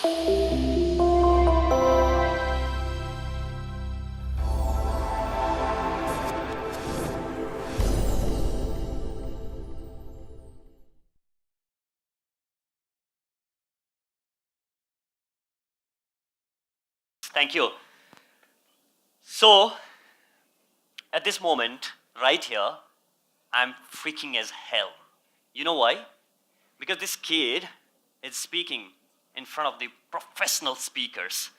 Thank you. So, at this moment, right here, I'm freaking as hell. You know why? Because this kid is speaking in front of the professional speakers.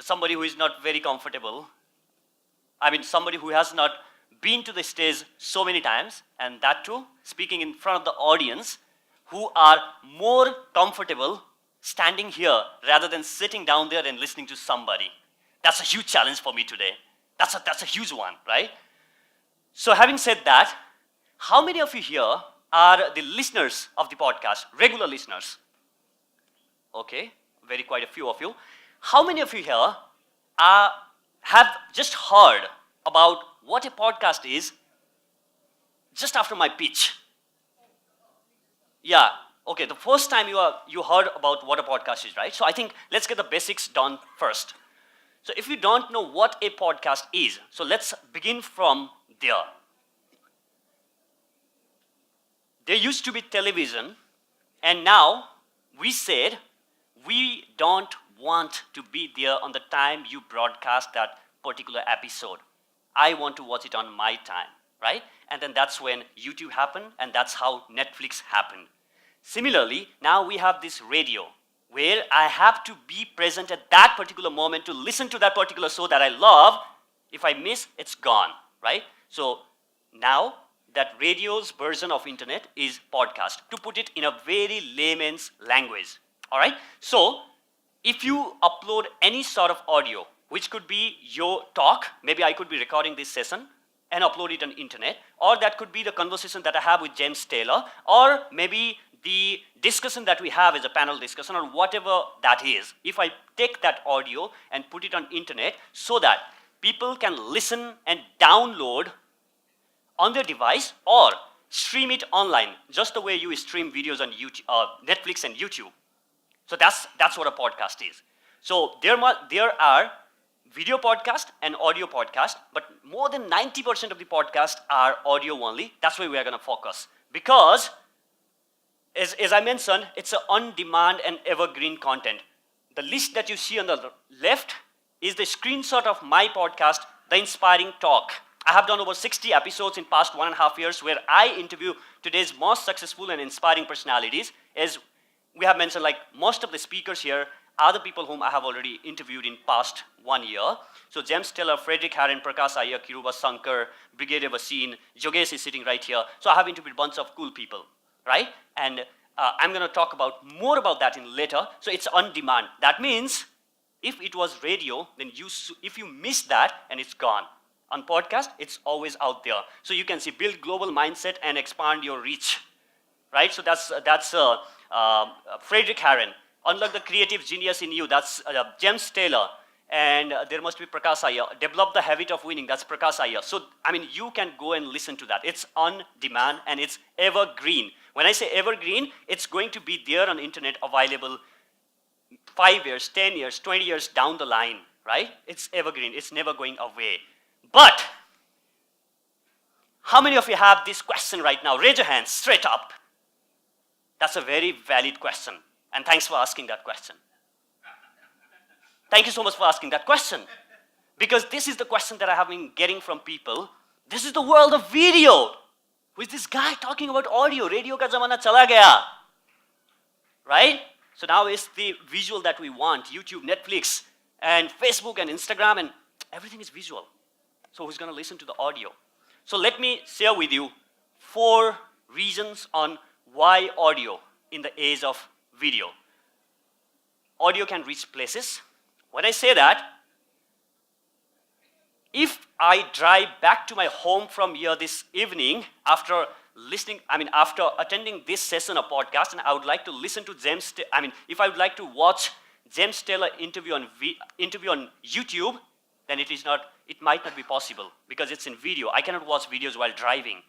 Somebody who is not very comfortable. I mean, somebody who has not been to the stage so many times, and that too, speaking in front of the audience, who are more comfortable standing here rather than sitting down there and listening to somebody. That's a huge challenge for me today. That's a huge one, right? So having said that, how many of you here are the listeners of the podcast, regular listeners? Okay, very quite a few of you. How many of you here have just heard about what a podcast is just after my pitch? Yeah, okay, the first time you heard about what a podcast is, right? So I think let's get the basics done first. So if you don't know what a podcast is, so let's begin from there. There used to be television, and now we said we don't want to be there on the time you broadcast that particular episode. I want to watch it on my time, right? And then that's when YouTube happened, and that's how Netflix happened. Similarly, now we have this radio, where I have to be present at that particular moment to listen to that particular show that I love. If I miss, it's gone, right? So now that radio's version of internet is podcast, to put it in a very layman's language, all right? So if you upload any sort of audio, which could be your talk, maybe I could be recording this session and upload it on internet, or that could be the conversation that I have with James Taylor, or maybe the discussion that we have is a panel discussion, or whatever that is. If I take that audio and put it on internet so that people can listen and download on their device or stream it online, just the way you stream videos on YouTube, Netflix and YouTube. So that's what a podcast is. So there are video podcast and audio podcast, but more than 90% of the podcasts are audio only. That's where we are going to focus. Because, as I mentioned, it's an on-demand and evergreen content. The list that you see on the left is the screenshot of my podcast, The Inspiring Talk. I have done over 60 episodes in past 1.5 years where I interview today's most successful and inspiring personalities. As we have mentioned, like most of the speakers here are the people whom I have already interviewed in past 1 year. So James Taylor, Frederick Harron, Prakash Iyer, Kiruba Sankar, Brigadier Vasin, Jogesh is sitting right here. So I have interviewed a bunch of cool people, right? And I'm going to talk more about that in later. So it's on demand. That means if it was radio, then if you miss that, and it's gone. On podcast, it's always out there. So you can see build global mindset and expand your reach, right? So that's Frederick Harron. Unlock the creative genius in you, that's James Taylor. And there must be Prakash Iyer. Develop the habit of winning, that's Prakash Iyer. So, I mean, you can go and listen to that. It's on demand and it's evergreen. When I say evergreen, it's going to be there on internet available 5 years, 10 years, 20 years down the line, right? It's evergreen, it's never going away. But, how many of you have this question right now? Raise your hands, straight up. That's a very valid question. And thanks for asking that question. Thank you so much for asking that question. Because this is the question that I have been getting from people. This is the world of video. Who is this guy talking about audio? Radio ka zamana chala gaya. Right? So now it's the visual that we want. YouTube, Netflix, and Facebook, and Instagram, and everything is visual. So who's going to listen to the audio? So let me share with you 4 reasons on why audio in the age of video. Audio can reach places. When I say that, if I drive back to my home from here this evening after attending this session of podcast, and I would like to listen to if I would like to watch James Taylor interview on YouTube, then it might not be possible because it's in video. I cannot watch videos while driving.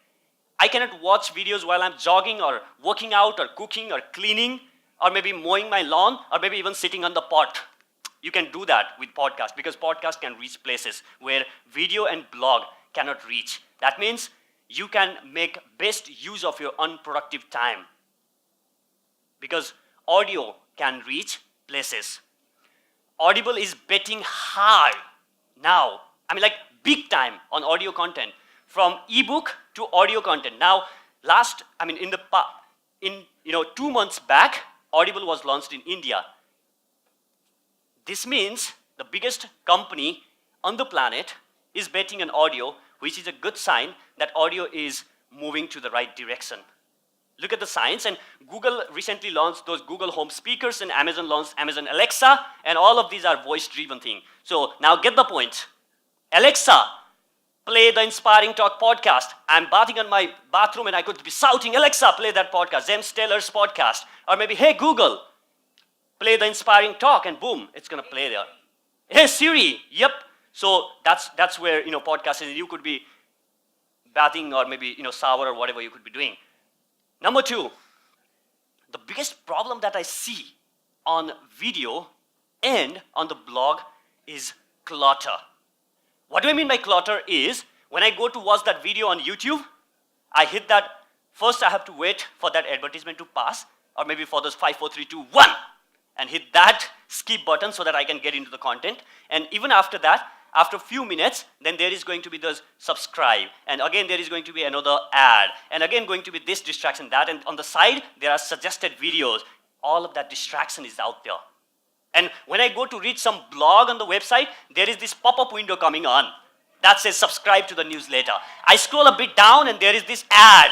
I cannot watch videos while I'm jogging or working out or cooking or cleaning, or maybe mowing my lawn, or maybe even sitting on the pot. You can do that with podcast because podcast can reach places where video and blog cannot reach. That means you can make best use of your unproductive time because audio can reach places. Audible is betting high now. I mean, like big time on audio content, from ebook to audio content. Now, in 2 months back, Audible was launched in India. This means the biggest company on the planet is betting on audio, which is a good sign that audio is moving to the right direction. Look at the science, and Google recently launched those Google Home speakers, and Amazon launched Amazon Alexa, and all of these are voice-driven things. So now get the point. Alexa, play the Inspiring Talk podcast. I'm bathing in my bathroom and I could be shouting, Alexa, play that podcast, James Taylor's podcast. Or maybe, hey Google, play the Inspiring Talk, and boom, it's gonna play there. Hey Siri, yep. So that's where podcast is. You could be bathing or maybe shower or whatever you could be doing. Number 2, the biggest problem that I see on video and on the blog is clutter. What do I mean by clutter is, when I go to watch that video on YouTube, I hit that, first I have to wait for that advertisement to pass, or maybe for those 5, 4, 3, 2, 1, and hit that skip button so that I can get into the content. And even after that, after a few minutes, then there is going to be this subscribe, and again there is going to be another ad, and again going to be this distraction, that, and on the side there are suggested videos. All of that distraction is out there. And when I go to read some blog on the website, there is this pop-up window coming on that says subscribe to the newsletter. I scroll a bit down and there is this ad.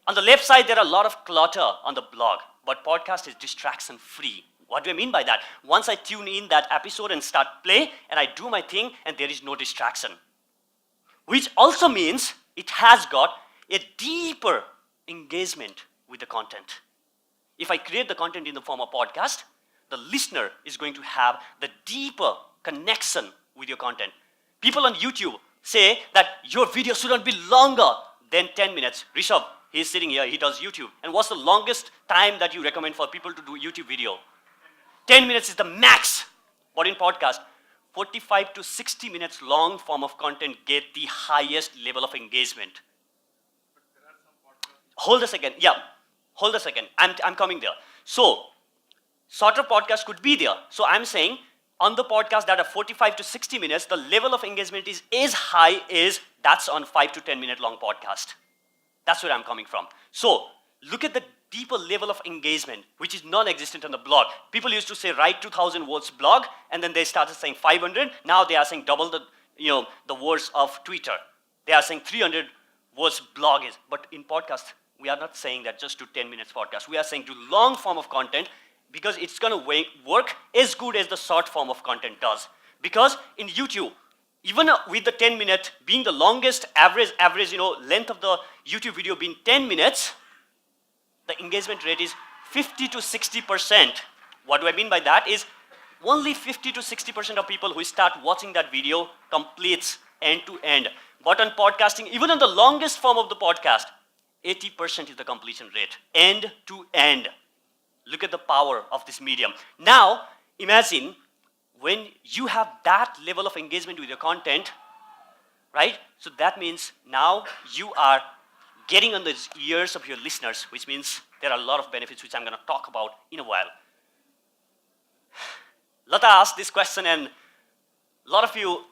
On the left side, there are a lot of clutter on the blog, but podcast is distraction free. What do I mean by that? Once I tune in that episode and start play, and I do my thing, and there is no distraction. Which also means it has got a deeper engagement with the content. If I create the content in the form of podcast, the listener is going to have the deeper connection with your content. People on YouTube say that your video shouldn't be longer than 10 minutes. Rishabh, he's sitting here, he does YouTube. And what's the longest time that you recommend for people to do YouTube video? 10 minutes is the max. But in podcast, 45 to 60 minutes long form of content get the highest level of engagement. Hold a second. Yeah, hold a second. I'm coming there. So, shorter podcast could be there. So I'm saying on the podcast that are 45 to 60 minutes, the level of engagement is as high as that's on 5 to 10 minute long podcast. That's where I'm coming from. So look at the deeper level of engagement, which is non-existent on the blog. People used to say write 2,000 words blog, and then they started saying 500. Now they are saying double the words of Twitter. They are saying 300 words blog is. But in podcast, we are not saying that just to 10 minutes podcast. We are saying to long form of content, because it's going to work as good as the short form of content does. Because in YouTube, even with the 10 minute being the longest average length of the YouTube video being 10 minutes, the engagement rate is 50 to 60%. What do I mean by that is only 50 to 60% of people who start watching that video completes end to end. But on podcasting, even on the longest form of the podcast, 80% is the completion rate, end to end. Look at the power of this medium. Now, imagine when you have that level of engagement with your content, right? So that means now you are getting on the ears of your listeners, which means there are a lot of benefits which I'm going to talk about in a while. Lata asked this question, and a lot of you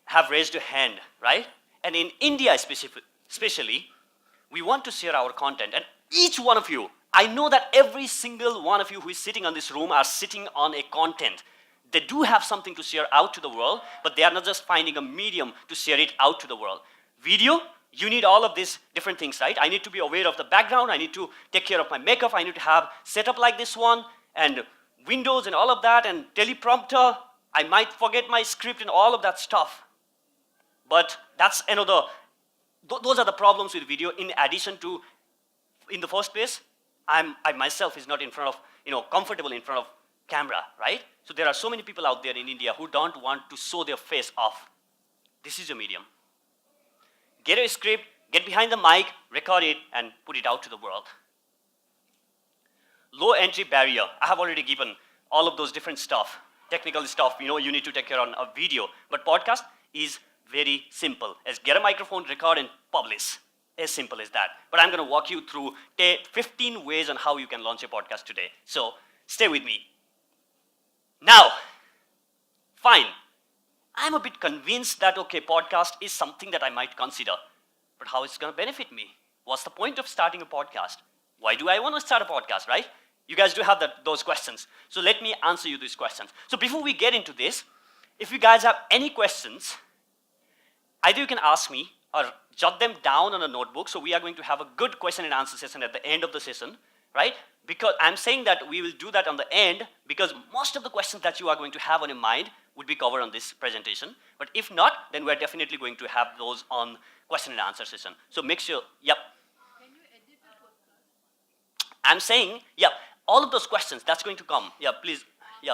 have raised your hand, right? And in India especially, we want to share our content, and each one of you, I know that every single one of you who is sitting on this room are sitting on a content. They do have something to share out to the world, but they are not just finding a medium to share it out to the world. Video, you need all of these different things, right? I need to be aware of the background. I need to take care of my makeup. I need to have setup like this one, and windows and all of that, and teleprompter. I might forget my script and all of that stuff. But that's another, those are the problems with video. In addition to, in the first place, I myself is not in front of, comfortable in front of camera, right? So there are so many people out there in India who don't want to show their face off. This is your medium. Get a script, get behind the mic, record it, and put it out to the world. low entry barrier. I have already given all of those different stuff, technical stuff, you need to take care on a video. But podcast is very simple. As get a microphone, record, and publish. As simple as that. But I'm going to walk you through 15 ways on how you can launch a podcast today. So stay with me. Now, fine. I'm a bit convinced that, okay, podcast is something that I might consider. But how is it going to benefit me? What's the point of starting a podcast? Why do I want to start a podcast, right? You guys do have those questions. So let me answer you these questions. So before we get into this, if you guys have any questions, either you can ask me or jot them down on a notebook. So we are going to have a good question and answer session at the end of the session, right? Because I'm saying that we will do that on the end because most of the questions that you are going to have on your mind would be covered on this presentation. But if not, then we're definitely going to have those on question and answer session. So make sure, yep. Can you edit the podcast? I'm saying, yeah, all of those questions, that's going to come. Yeah, please, yeah.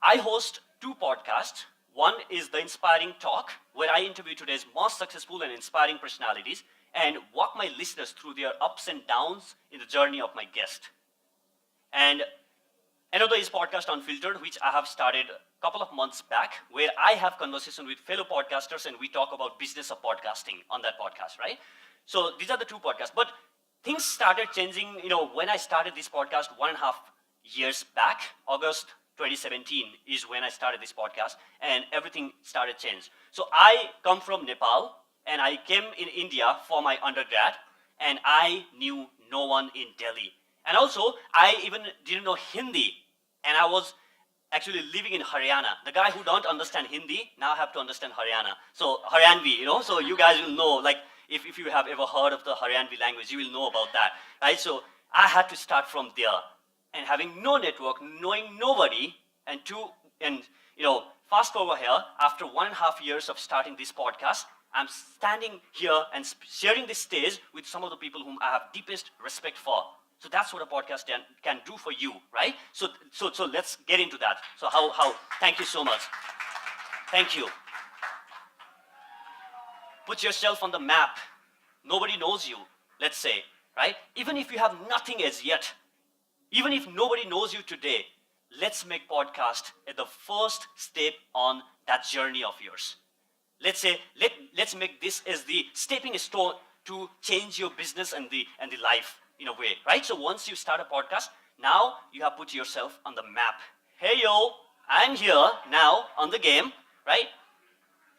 I host 2 podcasts. One is The Inspiring Talk, where I interview today's most successful and inspiring personalities and walk my listeners through their ups and downs in the journey of my guest. And another is Podcast Unfiltered, which I have started a couple of months back, where I have conversation with fellow podcasters and we talk about business of podcasting on that podcast, right? So these are the 2 podcasts. But things started changing, when I started this podcast 1.5 years back, August 2017 is when I started this podcast, and everything started change. So I come from Nepal, and I came in India for my undergrad, and I knew no one in Delhi. And also, I even didn't know Hindi, and I was actually living in Haryana. The guy who don't understand Hindi now have to understand Haryana. So Haryanvi, so you guys will know, like if you have ever heard of the Haryanvi language, you will know about that, right? So I had to start from there. And having no network, knowing nobody, and fast forward here, after 1.5 years of starting this podcast, I'm standing here and sharing this stage with some of the people whom I have deepest respect for. So that's what a podcast can do for you, right? So let's get into that. So thank you so much. Thank you. Put yourself on the map. Nobody knows you, let's say, right? Even if you have nothing as yet, even if nobody knows you today, let's make podcast at the first step on that journey of yours. Let's say, let's make this as the stepping stone to change your business and the life in a way, right? So once you start a podcast, now you have put yourself on the map. Hey yo, I'm here now on the game, right?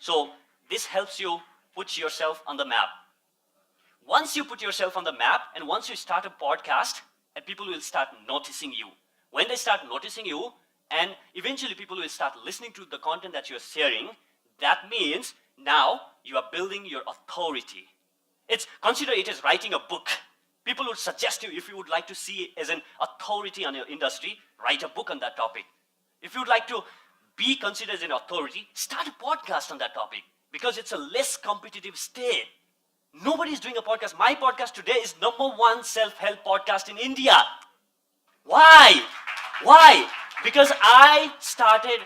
So this helps you put yourself on the map. Once you put yourself on the map and once you start a podcast, and people will start noticing you. When they start noticing you, and eventually people will start listening to the content that you're sharing, that means now you are building your authority. Consider it as writing a book. People would suggest you, if you would like to see as an authority on your industry, write a book on that topic. If you would like to be considered as an authority, start a podcast on that topic because it's a less competitive state. Nobody's doing a podcast. My podcast today is #1 self-help podcast in India. Why? Because I started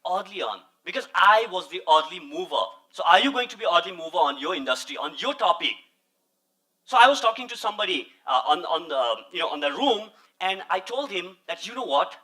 early on. Because I was the early mover. So are you going to be early mover on your industry, on your topic? So I was talking to somebody on the room, and I told him that, you know what?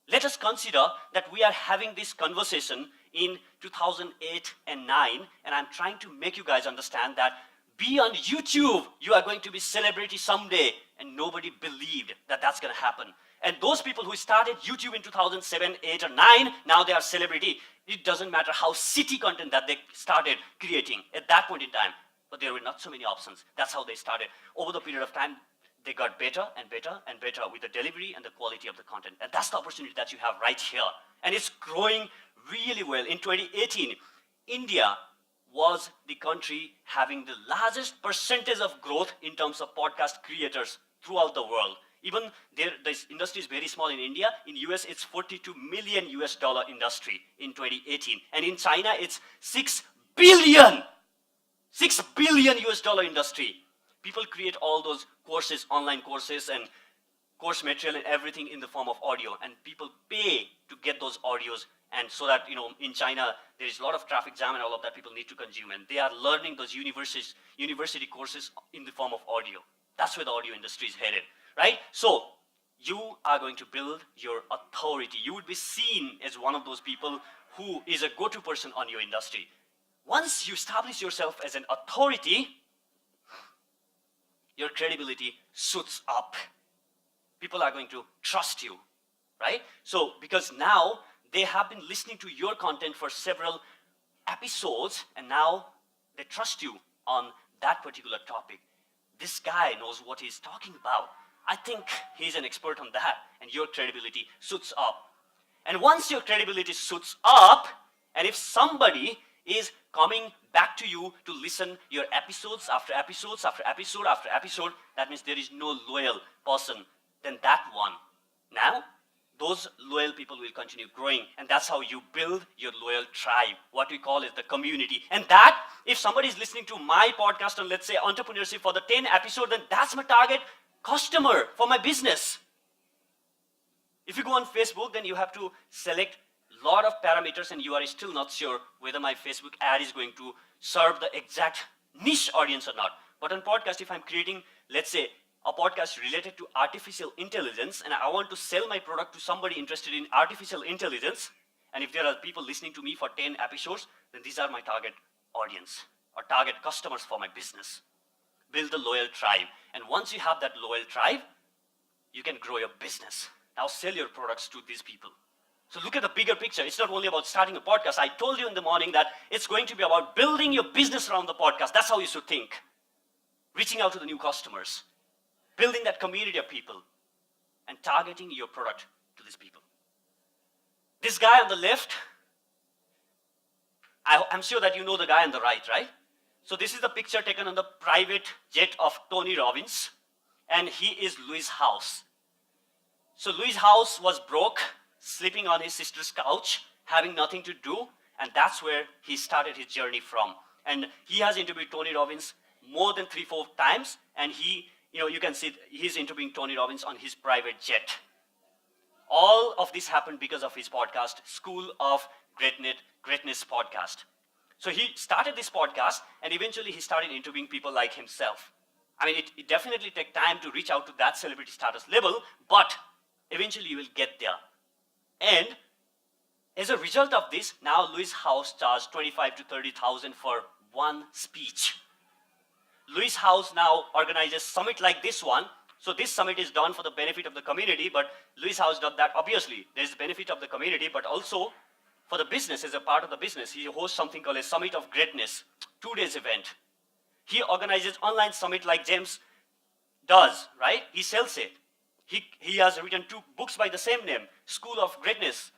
Let us consider that we are having this conversation in 2008 and 9, and I'm trying to make you guys understand that be on YouTube, you are going to be celebrity someday, and nobody believed that that's going to happen. And those people who started YouTube in 2007, 8, or 9, now they are celebrity. It doesn't matter how city content that they started creating at that point in time, but there were not so many options. That's how they started. Over the period of time, they got better and better and better with the delivery and the quality of the content. And that's the opportunity that you have right here. And it's growing really well. In 2018, India was the country having the largest percentage of growth in terms of podcast creators throughout the world. Even this industry is very small in India. In US, it's $42 million industry in 2018. And in China, it's $6 billion industry. People create all those courses, online courses and course material and everything in the form of audio, and people pay to get those audios, and so that in China there is a lot of traffic jam and all of that people need to consume, and they are learning those university courses in the form of audio. That's where the audio industry is headed, right? So you are going to build your authority. You would be seen as one of those people who is a go-to person on your industry. Once you establish yourself as an authority, your credibility shoots up. People are going to trust you, right? So because now they have been listening to your content for several episodes, and now they trust you on that particular topic. This guy knows what he's talking about. I think he's an expert on that, and your credibility shoots up. And once your credibility shoots up, and if somebody is coming back to you to listen your episodes after episodes after episode after episode, that means there is no loyal person than that one. Now, those loyal people will continue growing, and that's how you build your loyal tribe, what we call is the community. And that, if somebody is listening to my podcast on, let's say, entrepreneurship for the 10 episode, then that's my target customer for my business. If you go on Facebook, then you have to select a lot of parameters, and you are still not sure whether my Facebook ad is going to serve the exact niche audience or not. But on podcast, if I'm creating, let's say, a podcast related to artificial intelligence, and I want to sell my product to somebody interested in artificial intelligence, and if there are people listening to me for 10 episodes, then these are my target audience or target customers for my business. Build a loyal tribe. And once you have that loyal tribe, you can grow your business. Now sell your products to these people. So look at the bigger picture. It's not only about starting a podcast. I told you in the morning that it's going to be about building your business around the podcast. That's how you should think. Reaching out to the new customers, building that community of people, and targeting your product to these people. This guy on the left, I'm sure that you know the guy on the right, right? So this is the picture taken on the private jet of Tony Robbins, and he is Louis House. So Louis House was broke, sleeping on his sister's couch, having nothing to do, and that's where he started his journey from. And he has interviewed Tony Robbins more than 3-4 times, and you can see he's interviewing Tony Robbins on his private jet. All of this happened because of his podcast, School of Greatness podcast. So he started this podcast, and eventually he started interviewing people like himself. I mean, it definitely takes time to reach out to that celebrity status level, but eventually you will get there. And as a result of this, now Louis House charged $25,000 to $30,000 for one speech. Louis House now organizes summit like this one. So this summit is done for the benefit of the community, but Louis House does that. Obviously, there is the benefit of the community, but also for the business, as a part of the business, he hosts something called a Summit of Greatness, 2 days event. He organizes online summit like James does, right? He sells it. He has written 2 books by the same name, School of Greatness.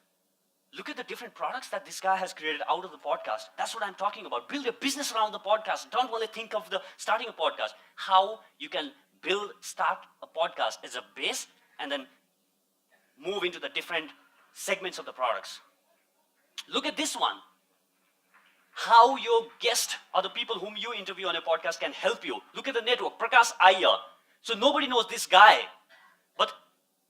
Look at the different products that this guy has created out of the podcast. That's what I'm talking about. Build a business around the podcast. Don't only think of starting a podcast. How you can start a podcast as a base and then move into the different segments of the products. Look at this one. How your guest or the people whom you interview on a podcast can help you. Look at the network, Prakash Iyer. So nobody knows this guy, but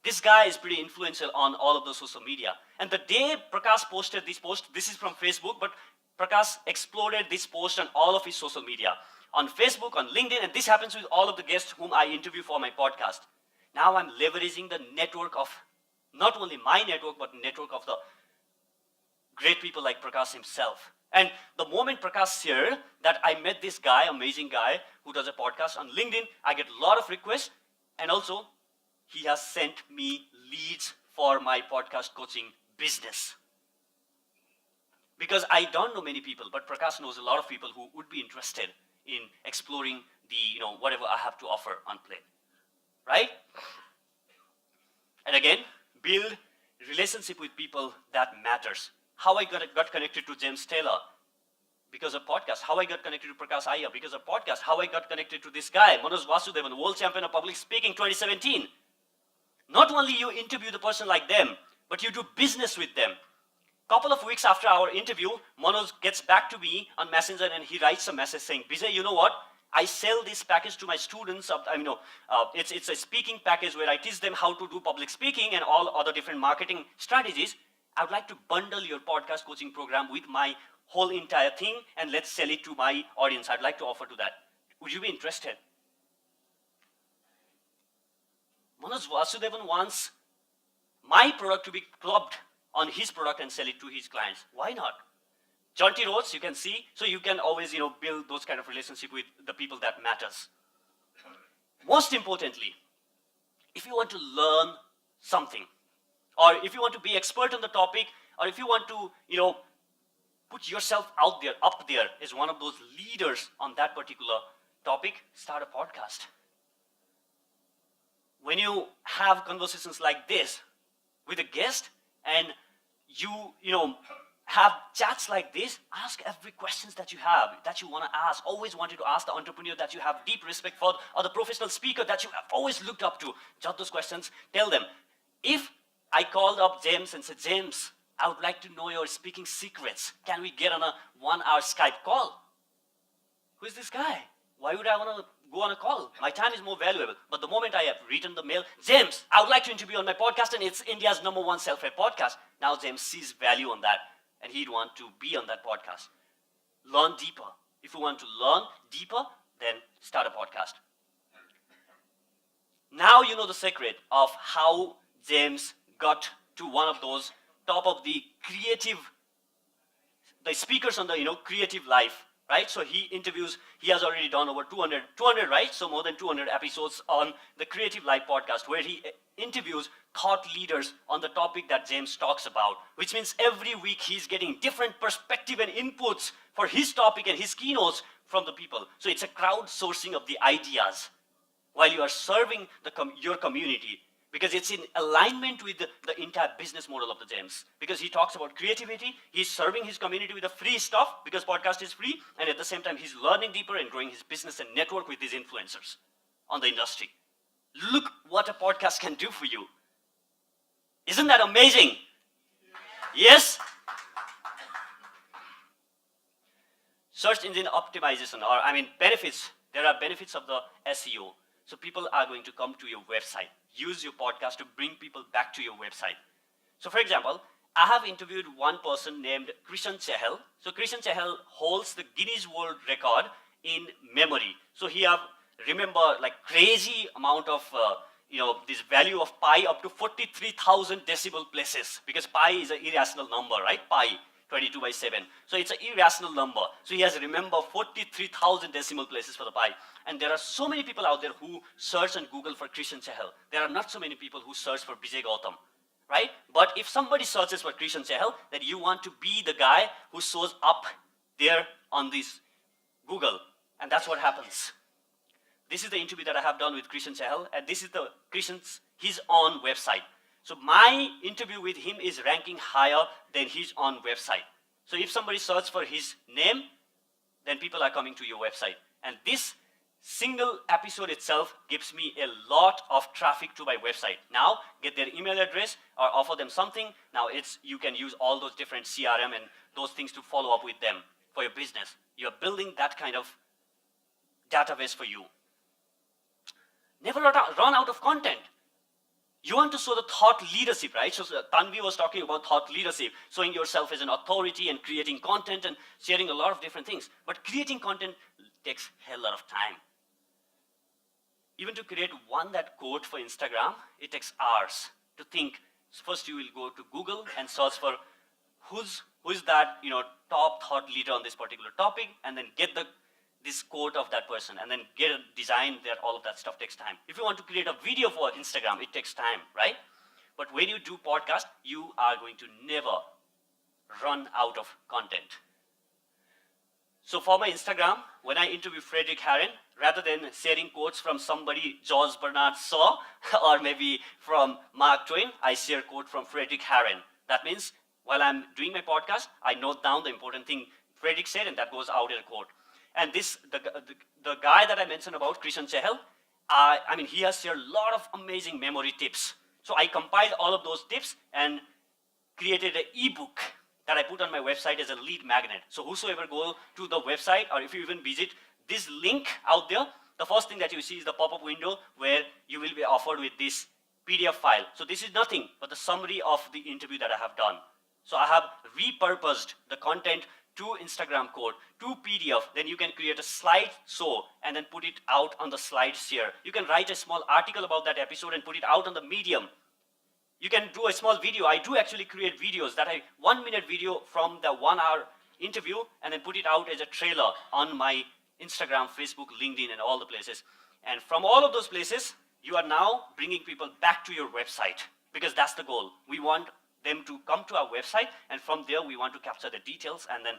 this guy is pretty influential on all of the social media. And the day Prakash posted this post, this is from Facebook, but Prakash exploded this post on all of his social media. On Facebook, on LinkedIn, and this happens with all of the guests whom I interview for my podcast. Now I'm leveraging the network of, not only my network, but network of the great people like Prakash himself. And the moment Prakash shared that I met this guy, amazing guy, who does a podcast on LinkedIn, I get a lot of requests, and also he has sent me leads for my podcast coaching business. Because I don't know many people, but Prakash knows a lot of people who would be interested in exploring the, whatever I have to offer on plate, right? And again, build relationship with people that matters. How I got connected to James Taylor? Because of podcast. How I got connected to Prakash Iyer? Because of podcast. How I got connected to this guy, Manoj Vasudevan, world champion of public speaking 2017. Not only you interview the person like them, but you do business with them. Couple of weeks after our interview, Manoj gets back to me on Messenger and he writes a message saying, Bijay, you know what? I sell this package to my students. It's a speaking package where I teach them how to do public speaking and all other different marketing strategies. I would like to bundle your podcast coaching program with my whole entire thing, and let's sell it to my audience. I'd like to offer to that. Would you be interested? Manoj Vasudevan wants my product to be clubbed on his product and sell it to his clients. Why not? Jaunty roads, you can see, so you can always, build those kind of relationship with the people that matters. Most importantly, if you want to learn something, or if you want to be expert on the topic, or if you want to, put yourself out there, up there as one of those leaders on that particular topic, start a podcast. When you have conversations like this with a guest, and you have chats like this, ask every questions that you have, that you want to ask, always wanted to ask the entrepreneur that you have deep respect for, or the professional speaker that you have always looked up to. Jot those questions, tell them. If I called up James and said, James, I would like to know your speaking secrets. Can we get on a 1-hour Skype call? Who is this guy? Why would I want to go on a call? My time is more valuable. But the moment I have written the mail, James, I would like to interview on my podcast, and it's India's #1 self-help podcast. Now James sees value on that, and he'd want to be on that podcast. Learn deeper. If you want to learn deeper, then start a podcast. Now you know the secret of how James got to one of those top of the speakers on the creative life, right? So he has already done over 200, right? So more than 200 episodes on the Creative Life podcast, where he interviews thought leaders on the topic that James talks about, which means every week he's getting different perspective and inputs for his topic and his keynotes from the people. So it's a crowdsourcing of the ideas while you are serving your community, because it's in alignment with the entire business model of the James. Because he talks about creativity, he's serving his community with the free stuff, because podcast is free, and at the same time he's learning deeper and growing his business and network with these influencers on the industry. Look what a podcast can do for you. Isn't that amazing? Yes? Search engine optimization, benefits. There are benefits of the SEO. So people are going to come to your website. Use your podcast to bring people back to your website. So for example, I have interviewed one person named Krishan Chahal. So Krishan Chahal holds the Guinness World Record in memory. So he have crazy amount of this value of pi up to 43,000 decibel places, because pi is an irrational number, right? Pi 22/7. So it's an irrational number. So he has remembered 43,000 decimal places for the pi. And there are so many people out there who search on Google for Krishan Chahal. There are not so many people who search for Bijay Gautam, right? But if somebody searches for Krishan Chahal, then you want to be the guy who shows up there on this Google. And that's what happens. This is the interview that I have done with Krishan Chahal, and this is his own website. So my interview with him is ranking higher than his own website. So if somebody searches for his name, then people are coming to your website. And this single episode itself gives me a lot of traffic to my website. Now, get their email address or offer them something. Now you can use all those different CRM and those things to follow up with them for your business. You're building that kind of database for you. Never run out of content. You want to show the thought leadership, right? So Tanvi was talking about thought leadership, showing yourself as an authority and creating content and sharing a lot of different things. But creating content takes a hell lot of time. Even to create that quote for Instagram, it takes hours to think. First you will go to Google and search for who is that top thought leader on this particular topic, and then get this quote of that person, and then get a design there. All of that stuff takes time. If you want to create a video for Instagram, it takes time, right? But when you do podcast, you are going to never run out of content. So for my Instagram, when I interview Frederick Harren, rather than sharing quotes from somebody George Bernard Shaw or maybe from Mark Twain, I share quote from Frederick Harren. That means while I'm doing my podcast, I note down the important thing Frederick said, and that goes out in a quote. And the guy that I mentioned about, Krishan Chahal, he has shared a lot of amazing memory tips. So I compiled all of those tips and created an ebook that I put on my website as a lead magnet. So whosoever go to the website, or if you even visit this link out there, the first thing that you see is the pop-up window where you will be offered with this PDF file. So this is nothing but the summary of the interview that I have done. So I have repurposed the content to Instagram code, to PDF. Then you can create a slideshow and then put it out on the slides here. You can write a small article about that episode and put it out on the Medium. You can do a small video. I do actually create videos that 1-minute video from the 1-hour interview and then put it out as a trailer on my Instagram, Facebook, LinkedIn, and all the places. And from all of those places, you are now bringing people back to your website because that's the goal. We want them to come to our website, and from there we want to capture the details, and then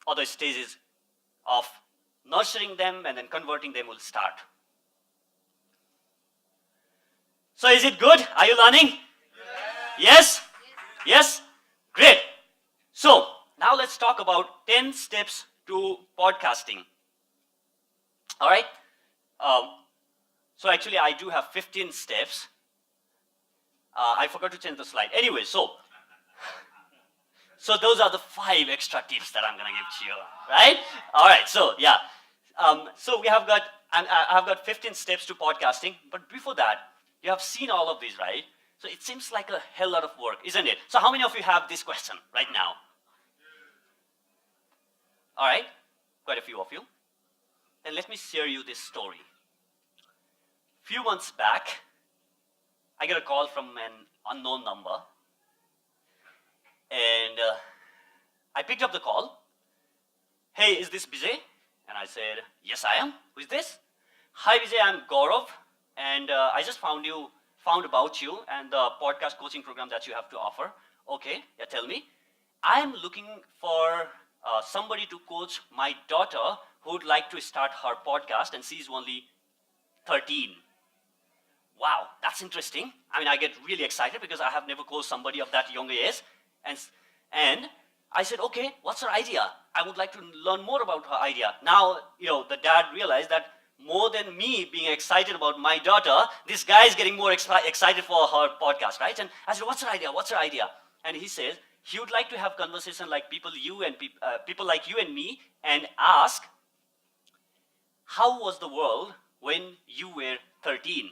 other stages of nurturing them and then converting them will start. So is it good? Are you learning? Yes? Yes? Great. So now let's talk about 10 steps to podcasting. All right? So actually I do have 15 steps. I forgot to change the slide. Anyway, so those are the 5 extra tips that I'm going to give to you, right? All right, so yeah. So I've got 15 steps to podcasting, but before that, you have seen all of these, right? So it seems like a hell lot of work, isn't it? So how many of you have this question right now? All right, quite a few of you. Then let me share you this story. Few months back, I got a call from an unknown number, and I picked up the call. Hey, is this Bijay? And I said, yes, I am. Who is this? Hi, Bijay, I'm Gaurav, and I just found about you and the podcast coaching program that you have to offer. Okay, yeah, tell me. I'm looking for somebody to coach my daughter who would like to start her podcast, and she's only 13. Wow, that's interesting. I mean, I get really excited because I have never coached somebody of that young age. And I said, okay, what's her idea? I would like to learn more about her idea. Now, the dad realized that more than me being excited about my daughter, this guy is getting more excited for her podcast, right? And I said, what's her idea? What's her idea? And he says, he would like to have conversation like people like you and me, and ask, how was the world when you were 13?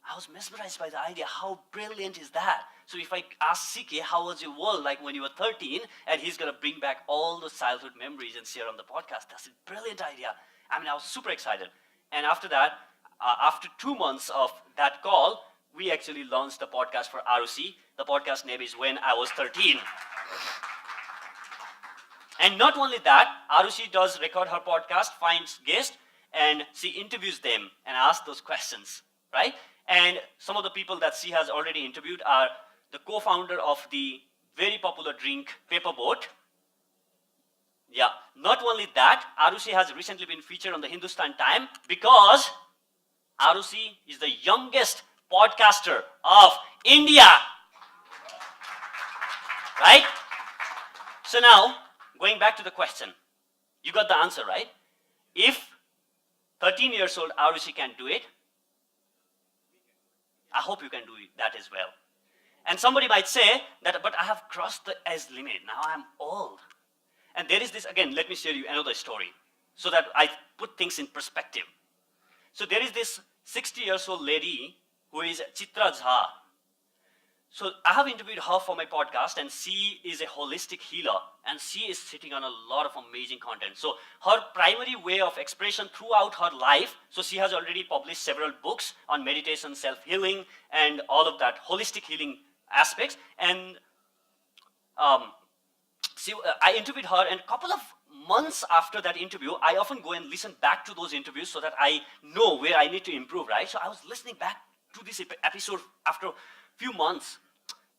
I was mesmerized by the idea. How brilliant is that? So if I ask CK, how was your world like when you were 13? And he's going to bring back all those childhood memories and share on the podcast. That's a brilliant idea. I mean, I was super excited. And after that, after 2 months of that call, we actually launched the podcast for ROC. The podcast name is When I Was 13. And not only that, ROC does record her podcast, finds guests, and she interviews them and asks those questions, right? And some of the people that she has already interviewed are the co-founder of the very popular drink Paperboat. Yeah, not only that, Arushi has recently been featured on the Hindustan Time because Arushi is the youngest podcaster of India. Right? So now, going back to the question, you got the answer, right? If 13 years old Arushi can do it, I hope you can do that as well. And somebody might say that, but I have crossed the age limit. Now I'm old. And there is this, again, let me share you another story so that I put things in perspective. So there is this 60-year-old lady who is Chitra Jha. So I have interviewed her for my podcast, and she is a holistic healer, and she is sitting on a lot of amazing content. So her primary way of expression throughout her life, so she has already published several books on meditation, self-healing, and all of that holistic healing aspects. And I interviewed her, and a couple of months after that interview, I often go and listen back to those interviews so that I know where I need to improve, right? So I was listening back to this episode after a few months,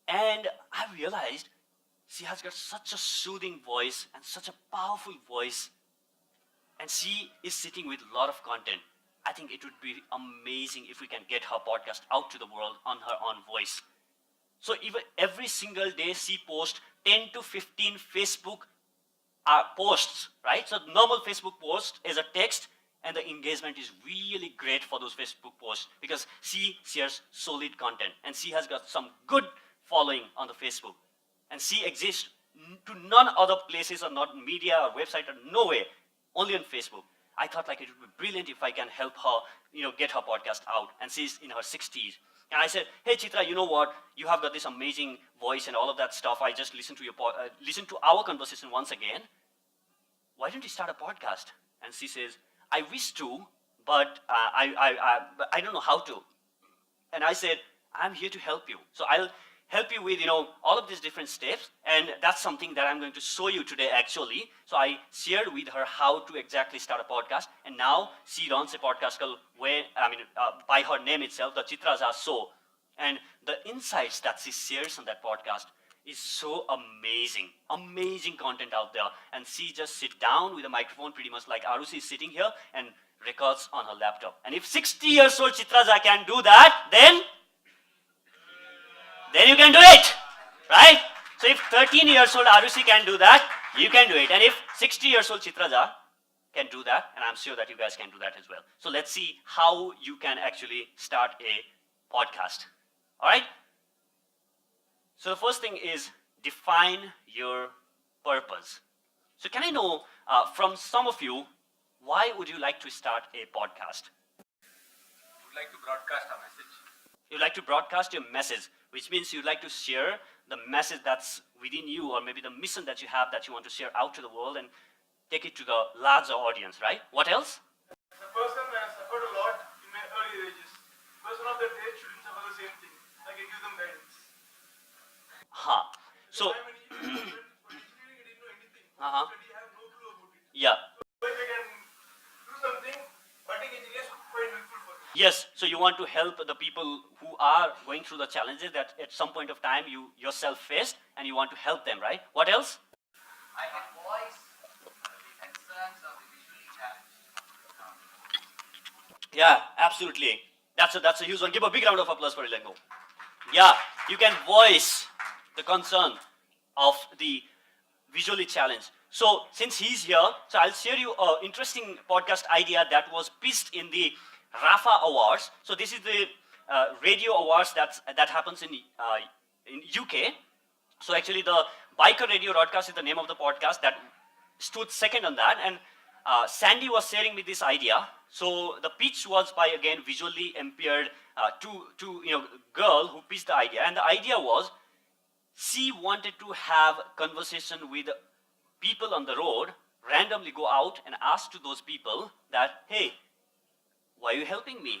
and I realized she has got such a soothing voice and such a powerful voice, and she is sitting with a lot of content. I think it would be amazing if we can get her podcast out to the world on her own voice. So even every single day she posts 10 to 15 Facebook posts, right? So normal Facebook post is a text, and the engagement is really great for those Facebook posts because she shares solid content, and she has got some good following on the Facebook. And she exists to none other places or not media or website or no way, only on Facebook. I thought like it would be brilliant if I can help her, get her podcast out. And she's in her 60s. And I said, hey Chitra, you know what? You have got this amazing voice and all of that stuff. I just listened to listened to our conversation once again. Why don't you start a podcast? And she says, I wish to, but I don't know how to. And I said, I'm here to help you. So I'll help you with, all of these different steps. And that's something that I'm going to show you today, actually. So I shared with her how to exactly start a podcast. And now she runs a podcast called, by her name itself, the Chitras Are So. And the insights that she shares on that podcast is so amazing. Amazing content out there. And she just sit down with a microphone pretty much like Arusi is sitting here and records on her laptop. And if 60 years old Chitraja can do that, then you can do it, right? So if 13 years old Arusi can do that, you can do it. And if 60 years old Chitraja can do that, and I'm sure that you guys can do that as well. So let's see how you can actually start a podcast. All right? So the first thing is define your purpose. So can I know from some of you, why would you like to start a podcast? Would like to broadcast a message. You'd like to broadcast your message, which means you'd like to share the message that's within you, or maybe the mission that you have that you want to share out to the world and take it to the larger audience, right? What else? As a person, I suffered a lot in my early ages. Person of that age shouldn't suffer the same thing. I can give them guidance. So, I'm an engineering student, but engineering I didn't know anything. Uh-huh. Study, I have no clue about it. yeah. So if I can do something, budding engineers would find helpful for me. Yes, so you want to help the people who are going through the challenges that at some point of time you yourself faced, and you want to help them, right? What else? I can voice the concerns of the visually challenged. Yeah, absolutely. That's a huge one. Give a big round of applause for Ilengo. Yeah, you can voice the concern of the visually challenged. So since he's here, so I'll share you an interesting podcast idea that was pitched in the Rafa Awards. So this is the radio awards that happens in UK. So actually the Biker Radio Broadcast is the name of the podcast that stood second on that. And Sandy was sharing me this idea. So the pitch was by, again, visually impaired girl who pitched the idea. And the idea was she wanted to have conversation with people on the road, randomly go out and ask to those people that, hey, why are you helping me?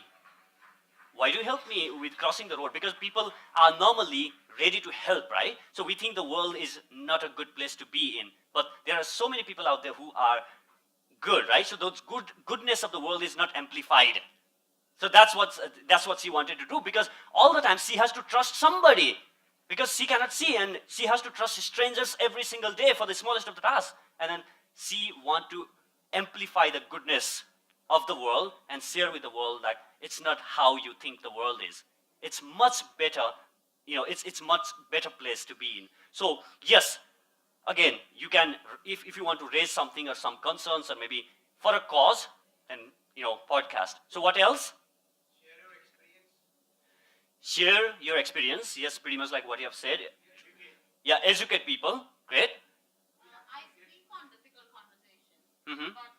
Why do you help me with crossing the road? Because people are normally ready to help, right? So we think the world is not a good place to be in. But there are so many people out there who are good, right? So those goodness of the world is not amplified. So that's what she wanted to do, because all the time she has to trust somebody, because she cannot see, and she has to trust strangers every single day for the smallest of the tasks. And then she want to amplify the goodness of the world and share with the world that it's not how you think the world is. It's much better, it's much better place to be in. So yes, again, you can, if you want to raise something or some concerns or maybe for a cause, then, podcast. So what else? Share your experience. Yes, pretty much like what you have said. Yeah, educate people. Great. I speak on difficult conversations, Mm-hmm. but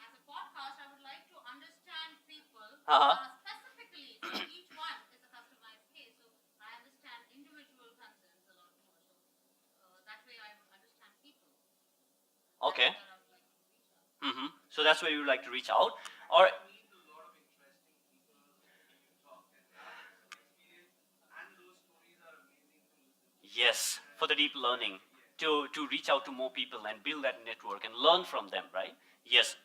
as a podcast, I would like to understand people Uh-huh. specifically. So each one is a customized case, so I understand individual concerns a lot more. So that way, I would understand people. Okay. That I would like to reach out. Mm-hmm. So that's where you would like to reach out. Or Meet a lot of interesting people when you talk, and experience, and those stories are amazing to listen to. yes, for the deep learning, to reach out to more people and build that network and learn from them, right? Yes.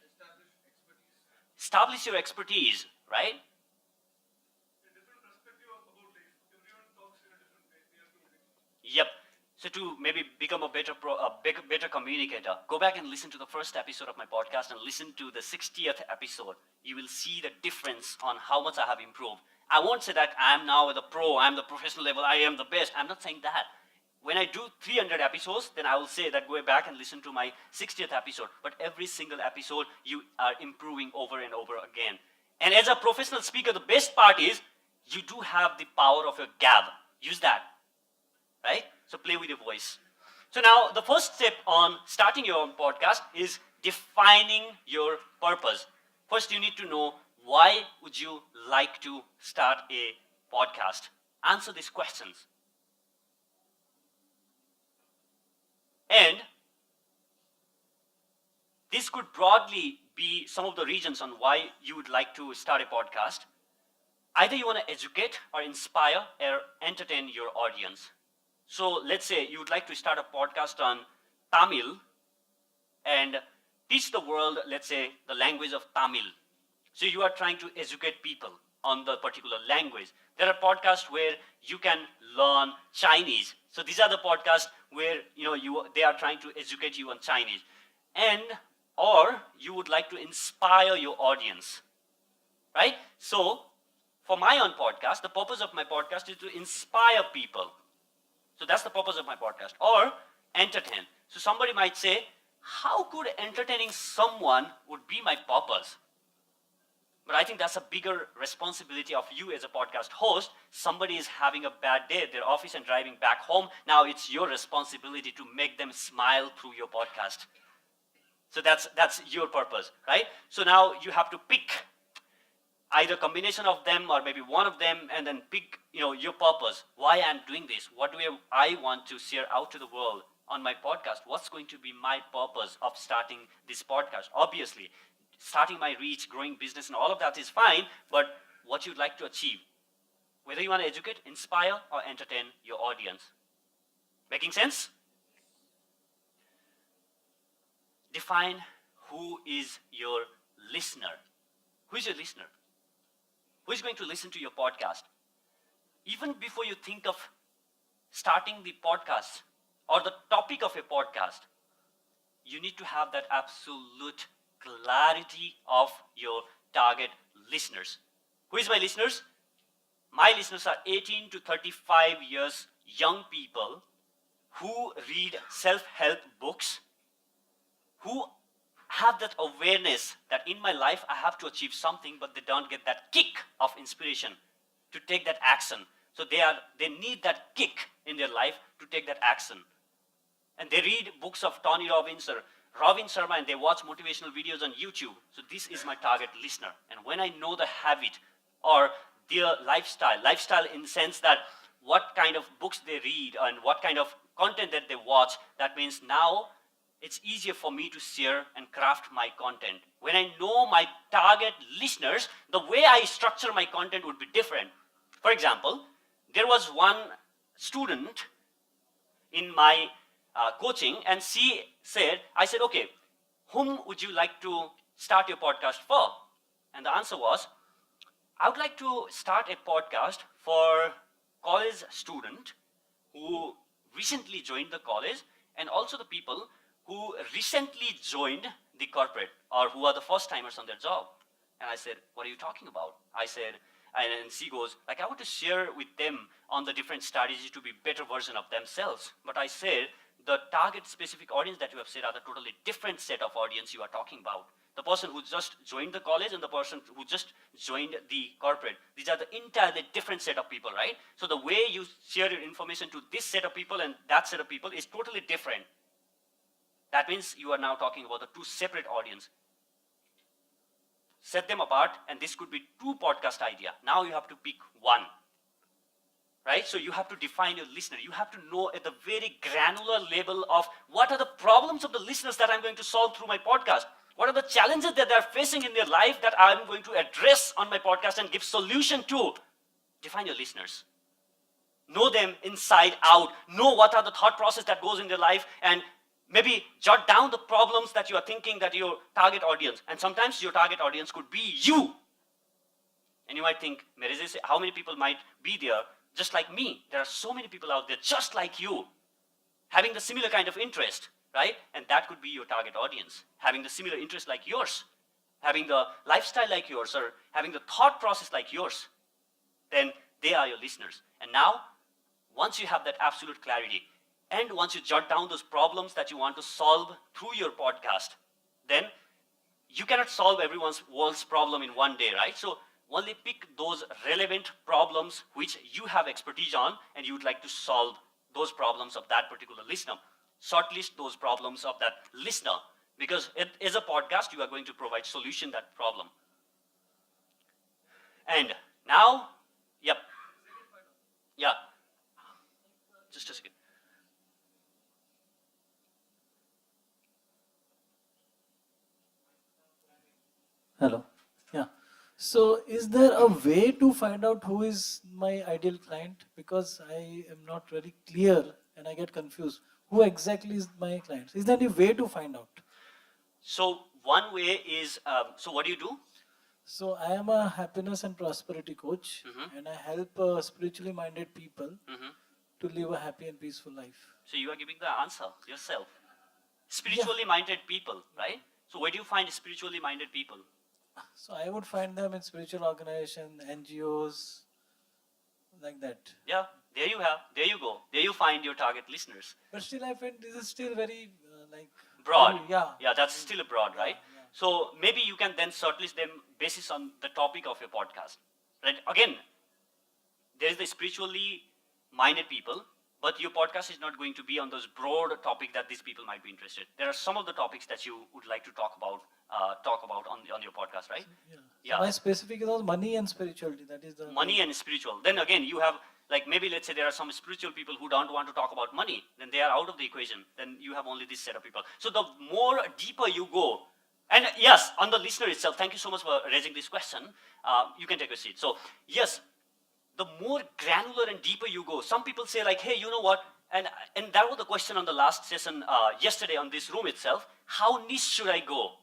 Establish your expertise, right? A different perspective about life. Everyone talks in a different way. We have to listen. Yep. So to maybe become a better communicator, go back and listen to the first episode of my podcast and listen to the 60th episode. You will see the difference on how much I have improved. I won't say that I am now the pro, I'm the professional level, I am the best. I'm not saying that. When I do 300 episodes, then I will say that go back and listen to my 60th episode. But every single episode, you are improving over and over again. And as a professional speaker, the best part is you do have the power of your gab. Use that, right? So play with your voice. So now the first step on starting your own podcast is defining your purpose. First, you need to know, why would you like to start a podcast? Answer these questions. And this could broadly be some of the reasons on why you would like to start a podcast. Either you want to educate or inspire or entertain your audience. So let's say you would like to start a podcast on Tamil and teach the world, let's say, the language of Tamil. So you are trying to educate people on the particular language. There are podcasts where you can learn Chinese. So these are the podcasts where they are trying to educate you on Chinese. And or you would like to inspire your audience, right? So for my own podcast, the purpose of my podcast is to inspire people. So that's the purpose of my podcast. Or entertain. So somebody might say, how could entertaining someone would be my purpose? But I think that's a bigger responsibility of you as a podcast host. Somebody is having a bad day at their office and driving back home. Now it's your responsibility to make them smile through your podcast. So that's your purpose, right? So now you have to pick either combination of them or maybe one of them, and then pick your purpose. Why I'm doing this? What do I want to share out to the world on my podcast? What's going to be my purpose of starting this podcast? Obviously, starting my reach, growing business, and all of that is fine, but what you'd like to achieve, whether you want to educate, inspire, or entertain your audience. Making sense? Define who is your listener. Who is your listener? Who is going to listen to your podcast? Even before you think of starting the podcast or the topic of a podcast, you need to have that absolute clarity of your target listeners. Who is my listeners? My listeners are 18 to 35 years young people who read self-help books, who have that awareness that in my life I have to achieve something, but they don't get that kick of inspiration to take that action. So they need that kick in their life to take that action. And they read books of Tony Robbins or Robin Sharma, and they watch motivational videos on YouTube. So this is my target listener. And when I know the habit or their lifestyle in the sense that what kind of books they read and what kind of content that they watch, that means now it's easier for me to share and craft my content. When I know my target listeners, the way I structure my content would be different. For example, there was one student in my coaching, and I said, okay, whom would you like to start your podcast for? And the answer was, I would like to start a podcast for college student who recently joined the college, and also the people who recently joined the corporate or who are the first timers on their job. And I said, what are you talking about? I said, and she goes, I want to share with them on the different strategies to be better version of themselves. But I said, the target specific audience that you have said are the totally different set of audience you are talking about. The person who just joined the college and the person who just joined the corporate. These are the entirely different set of people, right? So the way you share your information to this set of people and that set of people is totally different. That means you are now talking about the two separate audience. Set them apart, and this could be two podcast idea. Now you have to pick one. Right? So you have to define your listener. You have to know at the very granular level of what are the problems of the listeners that I'm going to solve through my podcast. What are the challenges that they're facing in their life that I'm going to address on my podcast and give solution to. Define your listeners. Know them inside out. Know what are the thought process that goes in their life, and maybe jot down the problems that you are thinking that your target audience, and sometimes your target audience could be you. And you might think, how many people might be there just like me? There are so many people out there just like you, having the similar kind of interest, right? And that could be your target audience, having the similar interest like yours, having the lifestyle like yours, or having the thought process like yours. Then they are your listeners. And now, once you have that absolute clarity, and once you jot down those problems that you want to solve through your podcast, then you cannot solve everyone's world's problem in one day, right? So only pick those relevant problems which you have expertise on and you would like to solve those problems of that particular listener. shortlist those problems of that listener, because it is a podcast. You are going to provide solution that problem. And now, yep, yeah, just a second. Hello. Yeah. So, is there a way to find out who is my ideal client? Because I am not very clear and I get confused. Who exactly is my client? Is there any way to find out? So one way is, so what do you do? So, I am a happiness and prosperity coach Mhm. and I help spiritually minded people Mhm. to live a happy and peaceful life. So you are giving the answer yourself. Spiritually minded people, right? So where do you find spiritually minded people? So, I would find them in spiritual organization, NGOs, like that. Yeah, there you have, there you go. There you find your target listeners. But still, I find this is still very like Broad. very- yeah. Yeah, that's still a broad, right? yeah. So maybe you can then shortlist them basis on the topic of your podcast. Right? Again, there is the spiritually minded people, but your podcast is not going to be on those broad topic that these people might be interested. There are some of the topics that you would like to talk about on your podcast, right? Yeah. Yeah. So my specific is on money and spirituality. That is the Money and spiritual. Then again, you have, like, maybe let's say there are some spiritual people who don't want to talk about money, then they are out of the equation. Then you have only this set of people. So the more deeper you go, and yes, on the listener itself, thank you so much for raising this question. You can take a seat. So yes, the more granular and deeper you go, some people say like, hey, you know what? And that was the question on the last session yesterday on this room itself. How niche should I go?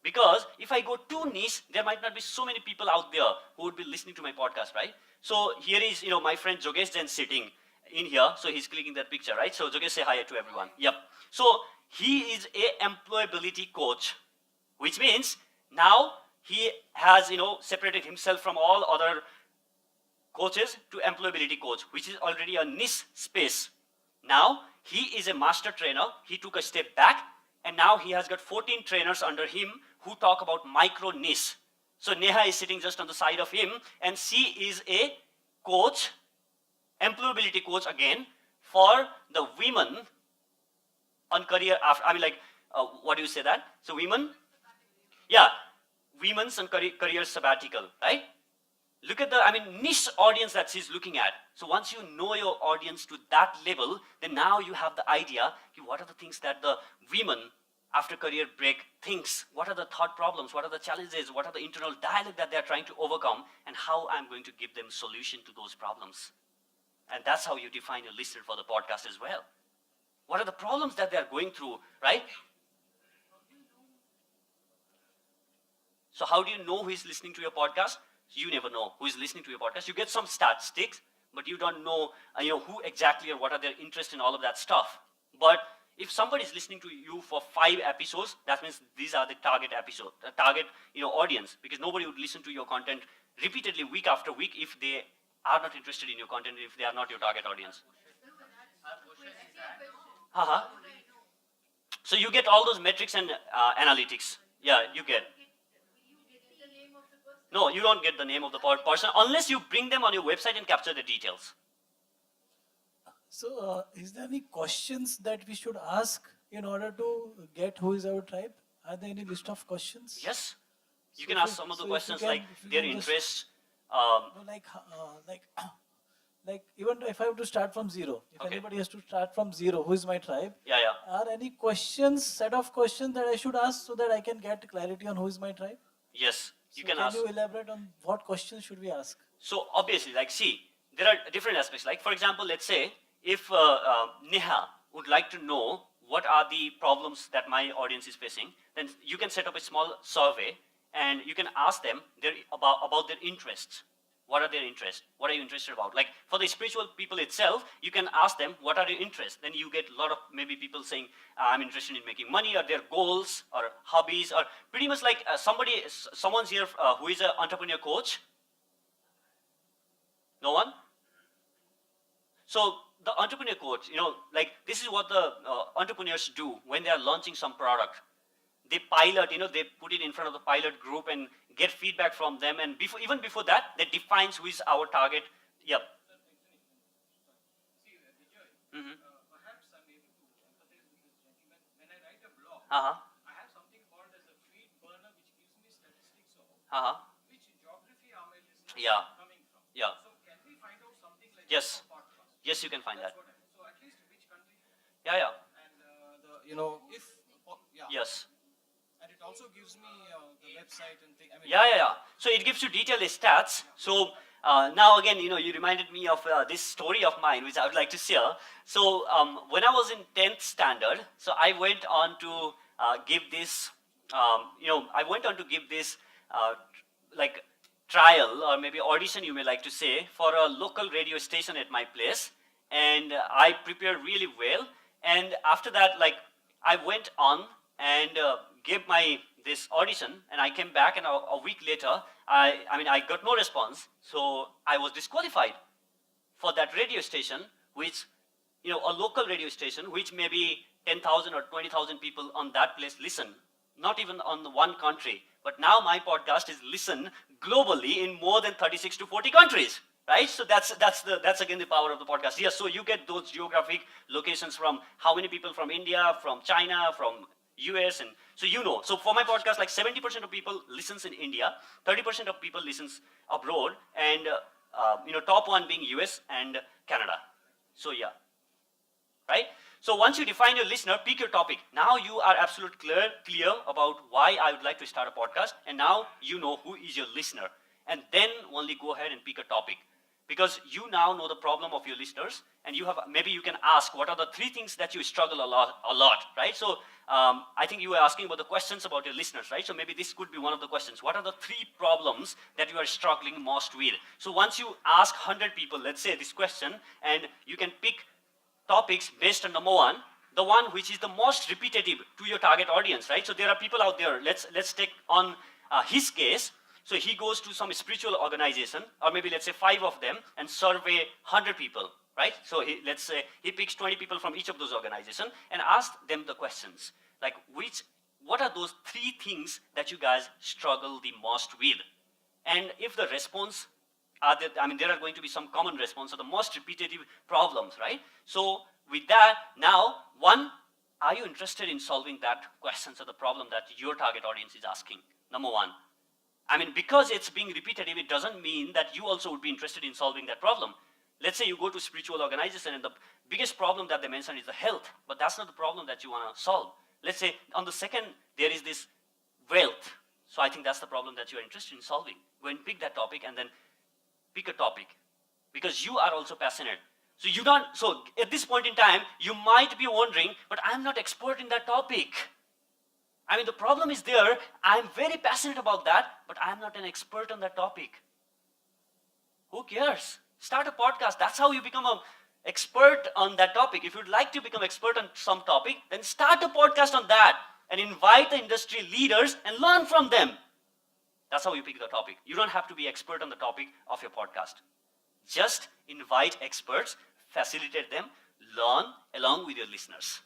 Because if I go too niche, there might not be so many people out there who would be listening to my podcast, right? So here is, my friend Jogesh Jain sitting in here. So he's clicking that picture, right? So Jogesh, say hi to everyone. Yep. So he is a employability coach, which means now he has, separated himself from all other coaches to employability coach, which is already a niche space. Now he is a master trainer. He took a step back, and now he has got 14 trainers under him who talk about micro niche. So Neha is sitting just on the side of him, and she is a coach, employability coach again, for the women on career after. I mean, like, what do you say that? So women, yeah, women's on career sabbatical, right? Look at the, niche audience that she's looking at. So once you know your audience to that level, then now you have the idea, what are the things that the women after career break thinks, what are the thought problems, what are the challenges, what are the internal dialogue that they're trying to overcome, and how I'm going to give them solution to those problems. And that's how you define your listener for the podcast as well. What are the problems that they're going through, right? So how do you know who is listening to your podcast? You never know who is listening to your podcast. You get some statistics, but you don't know, who exactly or what are their interests in all of that stuff. But if somebody is listening to you for 5 episodes, that means these are the target audience, because nobody would listen to your content repeatedly week after week if they are not interested in your content, if they are not your target audience. Uh-huh. So you get all those metrics and analytics. Yeah, you get. No, you don't get the name of the person unless you bring them on your website and capture the details. So, is there any questions that we should ask in order to get who is our tribe? Are there any list of questions? Yes, you So can if ask you- some of the so if you questions can- like if you their can just- interests. No, like even if I have to start from zero, if Okay. anybody has to start from zero, who is my tribe? Yeah. Are any questions, set of questions that I should ask so that I can get clarity on who is my tribe? Yes, you So can ask. you elaborate on what questions should we ask? So obviously, like, see, there are different aspects. Like, for example, let's say if Neha would like to know what are the problems that my audience is facing, then you can set up a small survey and you can ask them about their interests. What are their interests? What are you interested about? Like, for the spiritual people itself, you can ask them, what are your interests? Then you get a lot of maybe people saying, I'm interested in making money, or their goals, or hobbies, or pretty much like someone's here who is an entrepreneur coach. No one? So the entrepreneur coach, like, this is what the entrepreneurs do when they are launching some product. They pilot, they put it in front of the pilot group and get feedback from them. And even before that, they defines who is our target. Yep. See, Bijay, Mm-hmm. perhaps I'm able to empathize Uh-huh. I have something called as a feed burner, which gives me statistics of Uh-huh. which geography are my listeners Yeah. coming from. Yeah. So can we find out something like Yes. that for podcast? Yes, you can find That's that. what I mean. So at least which country Yeah, yeah. and if yeah. Yes. And it also gives me the website and thing. I mean, Yeah, yeah, yeah. So it gives you detailed stats. So now again, you reminded me of this story of mine, which I would like to share. So when I was in 10th standard, so I went on to give this, I went on to give this like trial or maybe audition, you may like to say, for a local radio station at my place. And I prepared really well. And after that, like I went on and gave my this audition, and I came back, and a week later, I got no response, so I was disqualified for that radio station, which a local radio station, which maybe 10,000 or 20,000 people on that place listen, not even on the one country. But now my podcast is listened globally in more than 36 to 40 countries. Right, so that's again the power of the podcast. Yes, so you get those geographic locations from how many people from India, from China, from US, and so So for my podcast, like 70% of people listens in India, 30% of people listens abroad, and top one being US and Canada. So yeah, right? So once you define your listener, pick your topic. Now you are absolutely clear about why I would like to start a podcast, and now you know who is your listener. And then only go ahead and pick a topic. Because you now know the problem of your listeners, and maybe you can ask what are the 3 things that you struggle a lot, right? So I think you were asking about the questions about your listeners, right? So maybe this could be one of the questions. What are the 3 problems that you are struggling most with? So once you ask 100 people, let's say this question, and you can pick topics based on number one, the one which is the most repetitive to your target audience, right? So there are people out there. Let's take on his case. So he goes to some spiritual organization, or maybe let's say 5 of them, and survey 100 people, right? So let's say he picks 20 people from each of those organizations and asks them the questions, like what are those 3 things that you guys struggle the most with? And if the response there are going to be some common response, or the most repetitive problems, right? So with that, now, one, are you interested in solving that questions or the problem that your target audience is asking? Number one. Because it's being repetitive, it doesn't mean that you also would be interested in solving that problem. Let's say you go to spiritual organization, and the biggest problem that they mention is the health, but that's not the problem that you want to solve. Let's say on the second, there is this wealth. So I think that's the problem that you are interested in solving. Go and pick that topic, and then pick a topic, because you are also passionate. So at this point in time, you might be wondering, but I'm not expert in that topic. The problem is there. I'm very passionate about that, but I'm not an expert on that topic. Who cares? Start a podcast. That's how you become an expert on that topic. If you'd like to become expert on some topic, then start a podcast on that and invite the industry leaders and learn from them. That's how you pick the topic. You don't have to be expert on the topic of your podcast. Just invite experts, facilitate them, learn along with your listeners.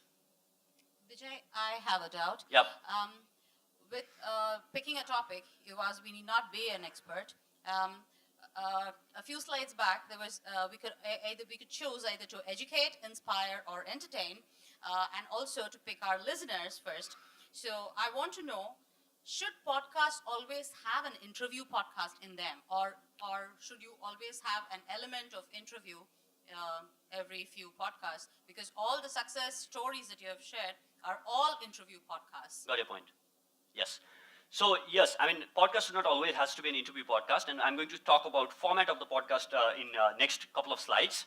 Bijay, I have a doubt. Yep. With picking a topic, you asked we need not be an expert. A few slides back, there was we could choose either to educate, inspire, or entertain, and also to pick our listeners first. So I want to know, should podcasts always have an interview podcast in them, or should you always have an element of interview every few podcasts? Because all the success stories that you have shared are all interview podcasts. Got your point. Yes. So yes, podcast not always has to be an interview podcast, and I'm going to talk about format of the podcast in next couple of slides.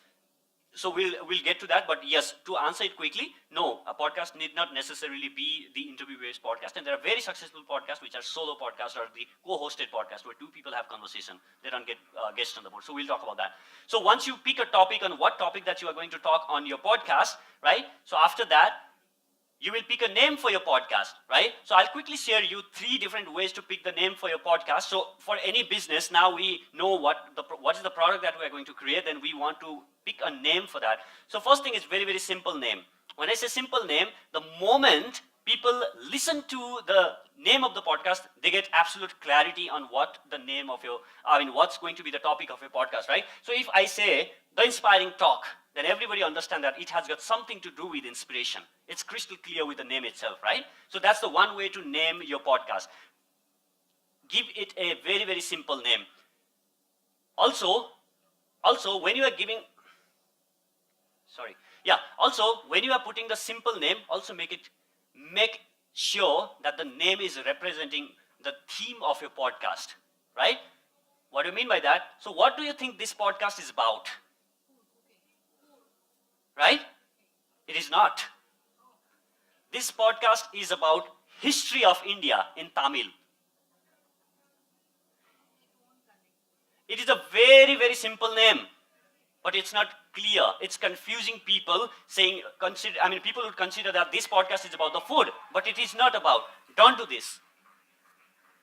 So we'll get to that, but yes, to answer it quickly, no, a podcast need not necessarily be the interview-based podcast, and there are very successful podcasts which are solo podcasts or the co-hosted podcast where 2 people have conversation. They don't get guests on the board. So we'll talk about that. So once you pick a topic on what topic that you are going to talk on your podcast, right? So after that, you will pick a name for your podcast, right? So I'll quickly share you 3 different ways to pick the name for your podcast. So for any business, now we know what is the product that we are going to create, and we want to pick a name for that. So first thing is very, very simple name. When I say simple name, the moment people listen to the name of the podcast, they get absolute clarity on what the name of your, what's going to be the topic of your podcast, right? So if I say the inspiring talk, then everybody understand that it has got something to do with inspiration. It's crystal clear with the name itself, right? So that's the one way to name your podcast. Give it a very, very simple name. Also, when you are giving, also when you are putting the simple name, also make sure that the name is representing the theme of your podcast, right? What do you mean by that? So what do you think this podcast is about? Right? It is not. This podcast is about history of India in Tamil. It is a very, very simple name, but it's not clear. It's confusing people, people would consider that this podcast is about the food, but it is not about. Don't do this.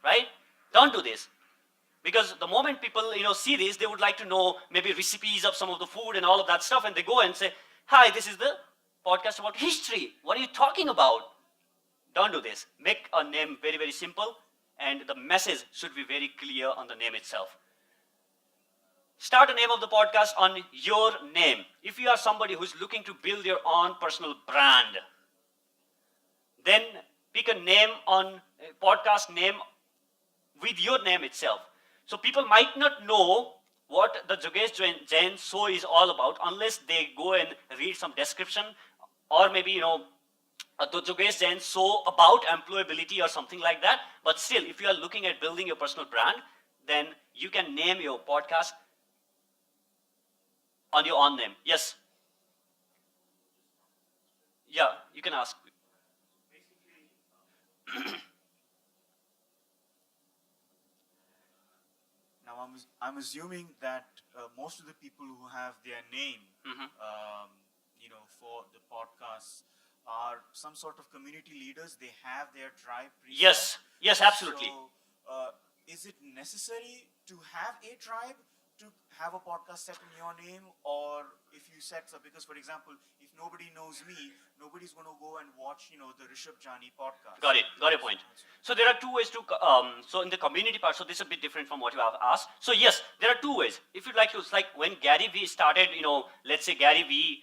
Right? Don't do this. Because the moment people, see this, they would like to know maybe recipes of some of the food and all of that stuff, and they go and say, hi, this is the podcast about history. What are you talking about? Don't do this. Make a name very, very simple, and the message should be very clear on the name itself. Start the name of the podcast on your name. If you are somebody who's looking to build your own personal brand, then pick a name on a podcast name with your name itself. So people might not know what the Jogesh Jain show is all about unless they go and read some description, or maybe the Jogesh Jain show about employability or something like that. But still, if you are looking at building your personal brand, then you can name your podcast on your own name. Yes. Yeah, you can ask. Now, I'm assuming that most of the people who have their name, for the podcasts are some sort of community leaders. They have their tribe. Yes, absolutely. So, is it necessary to have a tribe to have a podcast set in your name, or if you set so? Because, for example, if nobody knows me, nobody's going to go and watch, the Rishabh Jani podcast. Got your point. So there are two ways to, so in the community part, so this is a bit different from what you have asked. So yes, there are two ways. If you'd like to, it's like when Gary Vee started, let's say Gary Vee,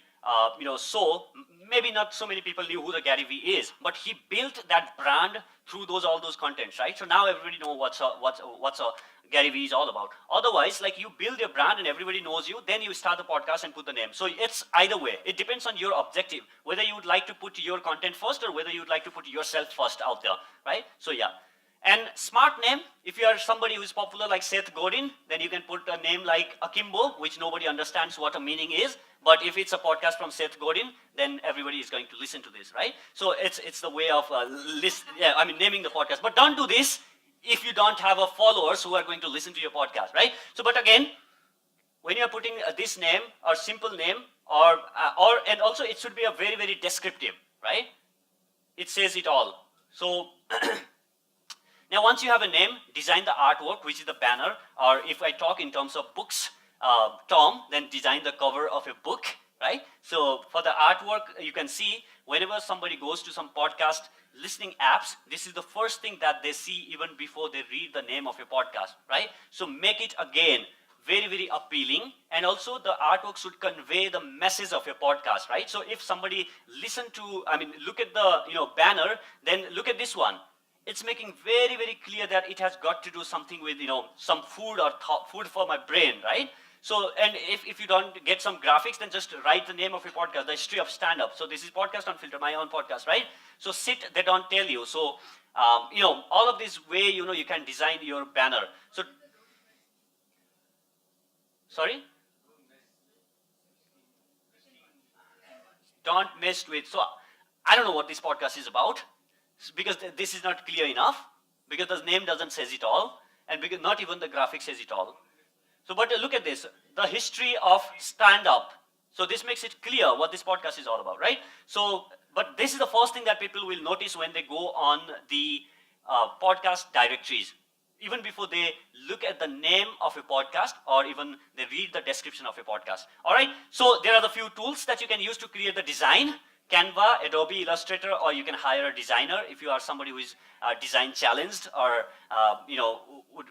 so maybe not so many people knew who the Gary Vee is, but he built that brand through all those contents, right? So now everybody knows what's a Gary Vee is all about. Otherwise, like you build your brand and everybody knows you, then you start the podcast and put the name. So it's either way. It depends on your objective, whether you would like to put your content first or whether you would like to put yourself first out there, right? So yeah. And smart name, if you are somebody who is popular like Seth Godin, then you can put a name like Akimbo, which nobody understands what a meaning is. But if it's a podcast from Seth Godin, then everybody is going to listen to this, right? So it's the way of naming the podcast. But don't do this if you don't have a followers who are going to listen to your podcast, right? So, but again, when you're putting this name or simple name, and also it should be a very, very descriptive, right? It says it all. So now once you have a name, design the artwork, which is the banner, or if I talk in terms of books, Tom, then design the cover of a book, right? So for the artwork, you can see whenever somebody goes to some podcast listening apps, this is the first thing that they see even before they read the name of your podcast, right? So make it again very, very appealing, and also the artwork should convey the message of your podcast, right? So if somebody look at the banner, then look at this one. It's making very, very clear that it has got to do something with some food or food for my brain, right? So, and if you don't get some graphics, then just write the name of your podcast, the history of stand-up. So this is Podcast Unfiltered, my own podcast, right? So sit, they don't tell you. So, all of this way, you can design your banner. So, sorry? Don't mess with. So, I don't know what this podcast is about, because this is not clear enough, because the name doesn't says it all, and because not even the graphic says it all. So, but look at this, the history of stand-up. So this makes it clear what this podcast is all about, right? So, but this is the first thing that people will notice when they go on the podcast directories, even before they look at the name of a podcast or even they read the description of a podcast. All right, so there are the few tools that you can use to create the design. Canva, Adobe Illustrator, or you can hire a designer if you are somebody who is design challenged or would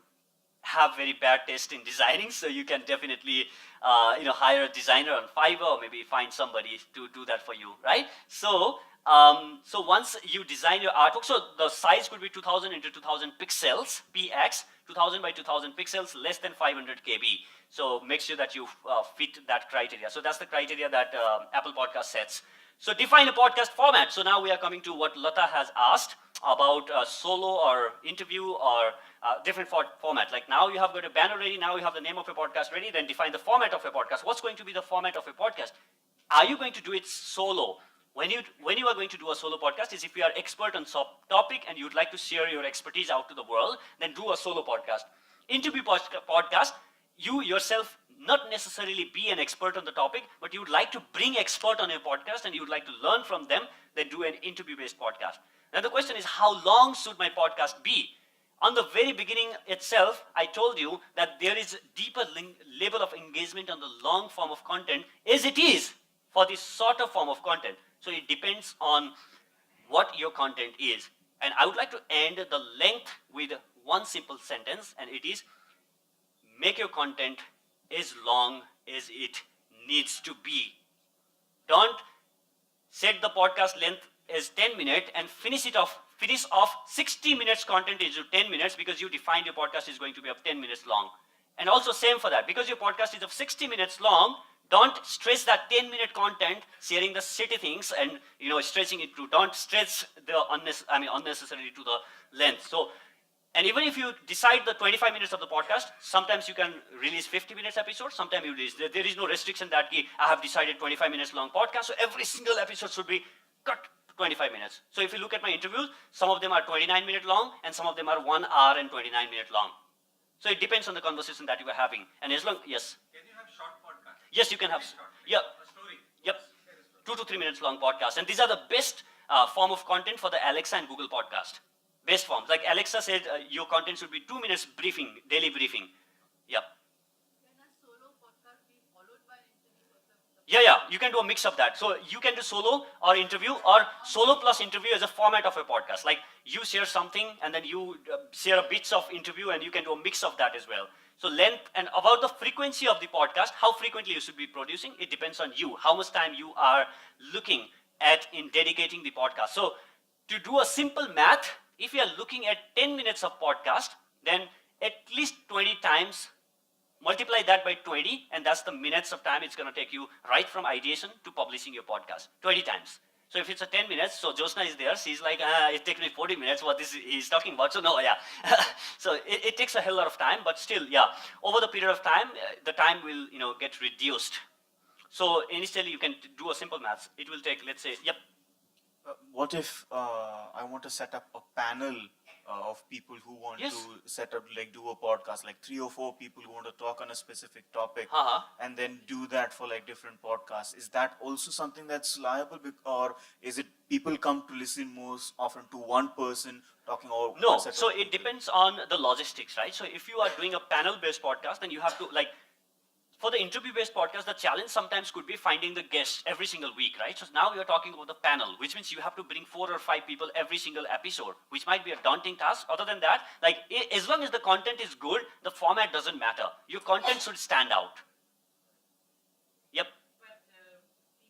have very bad taste in designing. So you can definitely hire a designer on Fiverr, or maybe find somebody to do that for you, right? So once you design your artwork, so the size could be 2000 into 2000 pixels, px, 2000 by 2000 pixels, less than 500 kb. So make sure that you fit that criteria. So that's the criteria that Apple Podcast sets. So define a podcast format. So now we are coming to what Lata has asked about solo or interview or different format. Like now you have got a banner ready, now you have the name of your podcast ready, then define the format of your podcast. What's going to be the format of your podcast? Are you going to do it solo? When you are going to do a solo podcast is if you are expert on topic and you'd like to share your expertise out to the world, then do a solo podcast. Interview podcast, you yourself not necessarily be an expert on the topic, but you would like to bring expert on your podcast and you would like to learn from them, then do an interview-based podcast. Now the question is, how long should my podcast be? On the very beginning itself, I told you that there is a deeper level of engagement on the long form of content as it is for this shorter form of content. So it depends on what your content is. And I would like to end the length with one simple sentence, and it is, make your content as long as it needs to be. Don't set the podcast length as 10 minutes and finish off 60 minutes content into 10 minutes because you defined your podcast is going to be of 10 minutes long. And also same for that, because your podcast is of 60 minutes long, don't stress that 10-minute content, sharing the shitty things and stretching it to. Don't stretch the unnecessarily to the length. So, and even if you decide the 25 minutes of the podcast, sometimes you can release 50 minutes episode. Sometimes you release. There is no restriction that I have decided 25 minutes long podcast. So every single episode should be cut 25 minutes. So if you look at my interviews, some of them are 29 minutes long and some of them are 1 hour and 29 minutes long. So it depends on the conversation that you are having. And as long, yes. Can you have short podcast? Yes, you can have. Yeah. A story. Yep. 2 to 3 minutes long podcast. And these are the best form of content for the Alexa and Google podcast. Best forms. Like Alexa said, your content should be 2 minutes briefing, daily briefing. Yep. Yeah, you can do a mix of that. So you can do solo or interview, or solo plus interview as a format of a podcast. Like you share something and then you share a bits of interview and you can do a mix of that as well. So length and about the frequency of the podcast, how frequently you should be producing, it depends on you, how much time you are looking at in dedicating the podcast. So to do a simple math, if you are looking at 10 minutes of podcast, then at least 20 times multiply that by 20, and that's the minutes of time it's going to take you right from ideation to publishing your podcast. 20 times. So if it's a 10 minutes, so Josna is there, she's like, it takes me 40 minutes, what he's talking about. So no, yeah. So it takes a hell lot of time, but still, yeah. Over the period of time, the time will, get reduced. So initially you can do a simple maths. It will take, let's say, yep. What if I want to set up a panel of people who want Yes. to set up, like, do a podcast, like 3 or 4 people who want to talk on a specific topic, and then do that for like different podcasts? Is that also something that's liable, or is it people come to listen most often to one person talking over? No, a set of so it people? depends on the logistics, right? So if you are doing a panel-based podcast, then you have to, like, for the interview-based podcast, the challenge sometimes could be finding the guests every single week, right? So now we are talking about the panel, which means you have to bring 4 or 5 people every single episode, which might be a daunting task. Other than that, like, as long as the content is good, the format doesn't matter. Your content should stand out. Yep.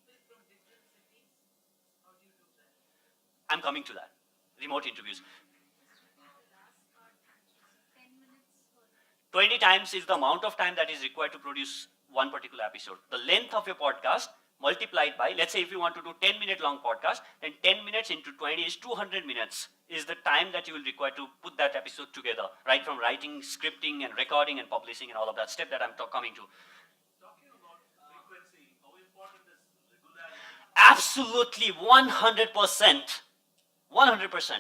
People from different cities, how do you do that? I'm coming to that. Remote interviews. 20 times is the amount of time that is required to produce one particular episode. The length of your podcast multiplied by, let's say if you want to do 10-minute long podcast, then 10 minutes into 20 is 200 minutes is the time that you will require to put that episode together, right from writing, scripting, and recording, and publishing, and all of that step that I'm coming to. Talking about frequency, how important is regularity? Absolutely, 100%. 100%.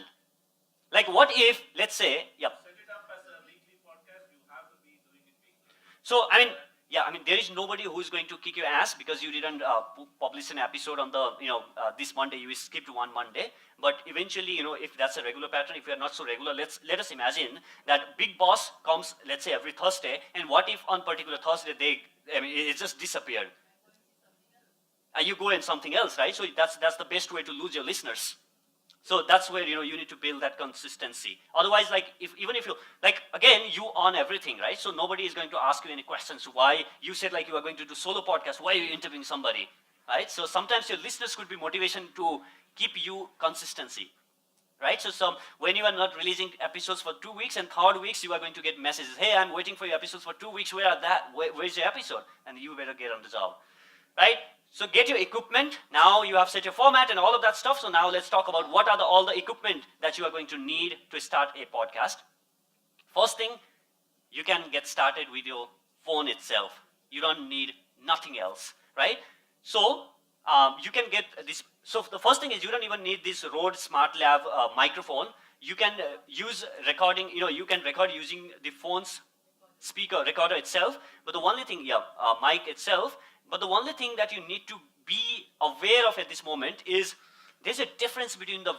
Like what if, let's say, yep. Set it up as a weekly podcast, you have to be doing it weekly. So, there is nobody who is going to kick your ass because you didn't publish an episode on the, this Monday, you skipped one Monday. But eventually, if that's a regular pattern, if you are not so regular, let us imagine that big boss comes, let's say, every Thursday, and what if on particular Thursday, it just disappeared? you go in something else, right? So that's the best way to lose your listeners. So that's where you need to build that consistency. Otherwise, like even if you like again you own everything, right? So nobody is going to ask you any questions. Why you said like you are going to do solo podcast? Why are you interviewing somebody, right? So sometimes your listeners could be motivation to keep you consistency, right? So when you are not releasing episodes for 2 weeks and third weeks you are going to get messages, hey, I'm waiting for your episodes for 2 weeks. Where's your episode? And you better get on the job, right? So get your equipment. Now you have set your format and all of that stuff. So now let's talk about what are all the equipment that you are going to need to start a podcast. First thing, you can get started with your phone itself. You don't need nothing else, right? So you can get this. So the first thing is you don't even need this Rode Smart Lab microphone. You can use recording. You can record using the phone's speaker recorder itself. But the only thing, mic itself. But the only thing that you need to be aware of at this moment is there's a difference between the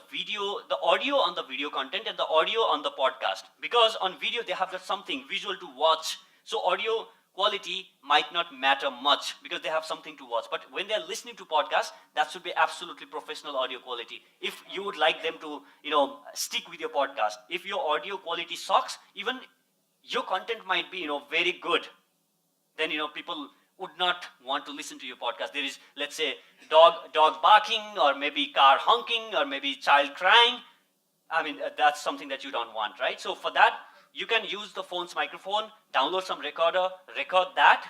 audio on the video content and the audio on the podcast. Because on video, they have got something visual to watch. So audio quality might not matter much because they have something to watch. But when they're listening to podcasts, that should be absolutely professional audio quality. If you would like them to, stick with your podcast. If your audio quality sucks, even your content might be, very good, then, people would not want to listen to your podcast. There is, let's say, dog barking, or maybe car honking, or maybe child crying. I mean, that's something that you don't want, right? So for that, you can use the phone's microphone, download some recorder, record that,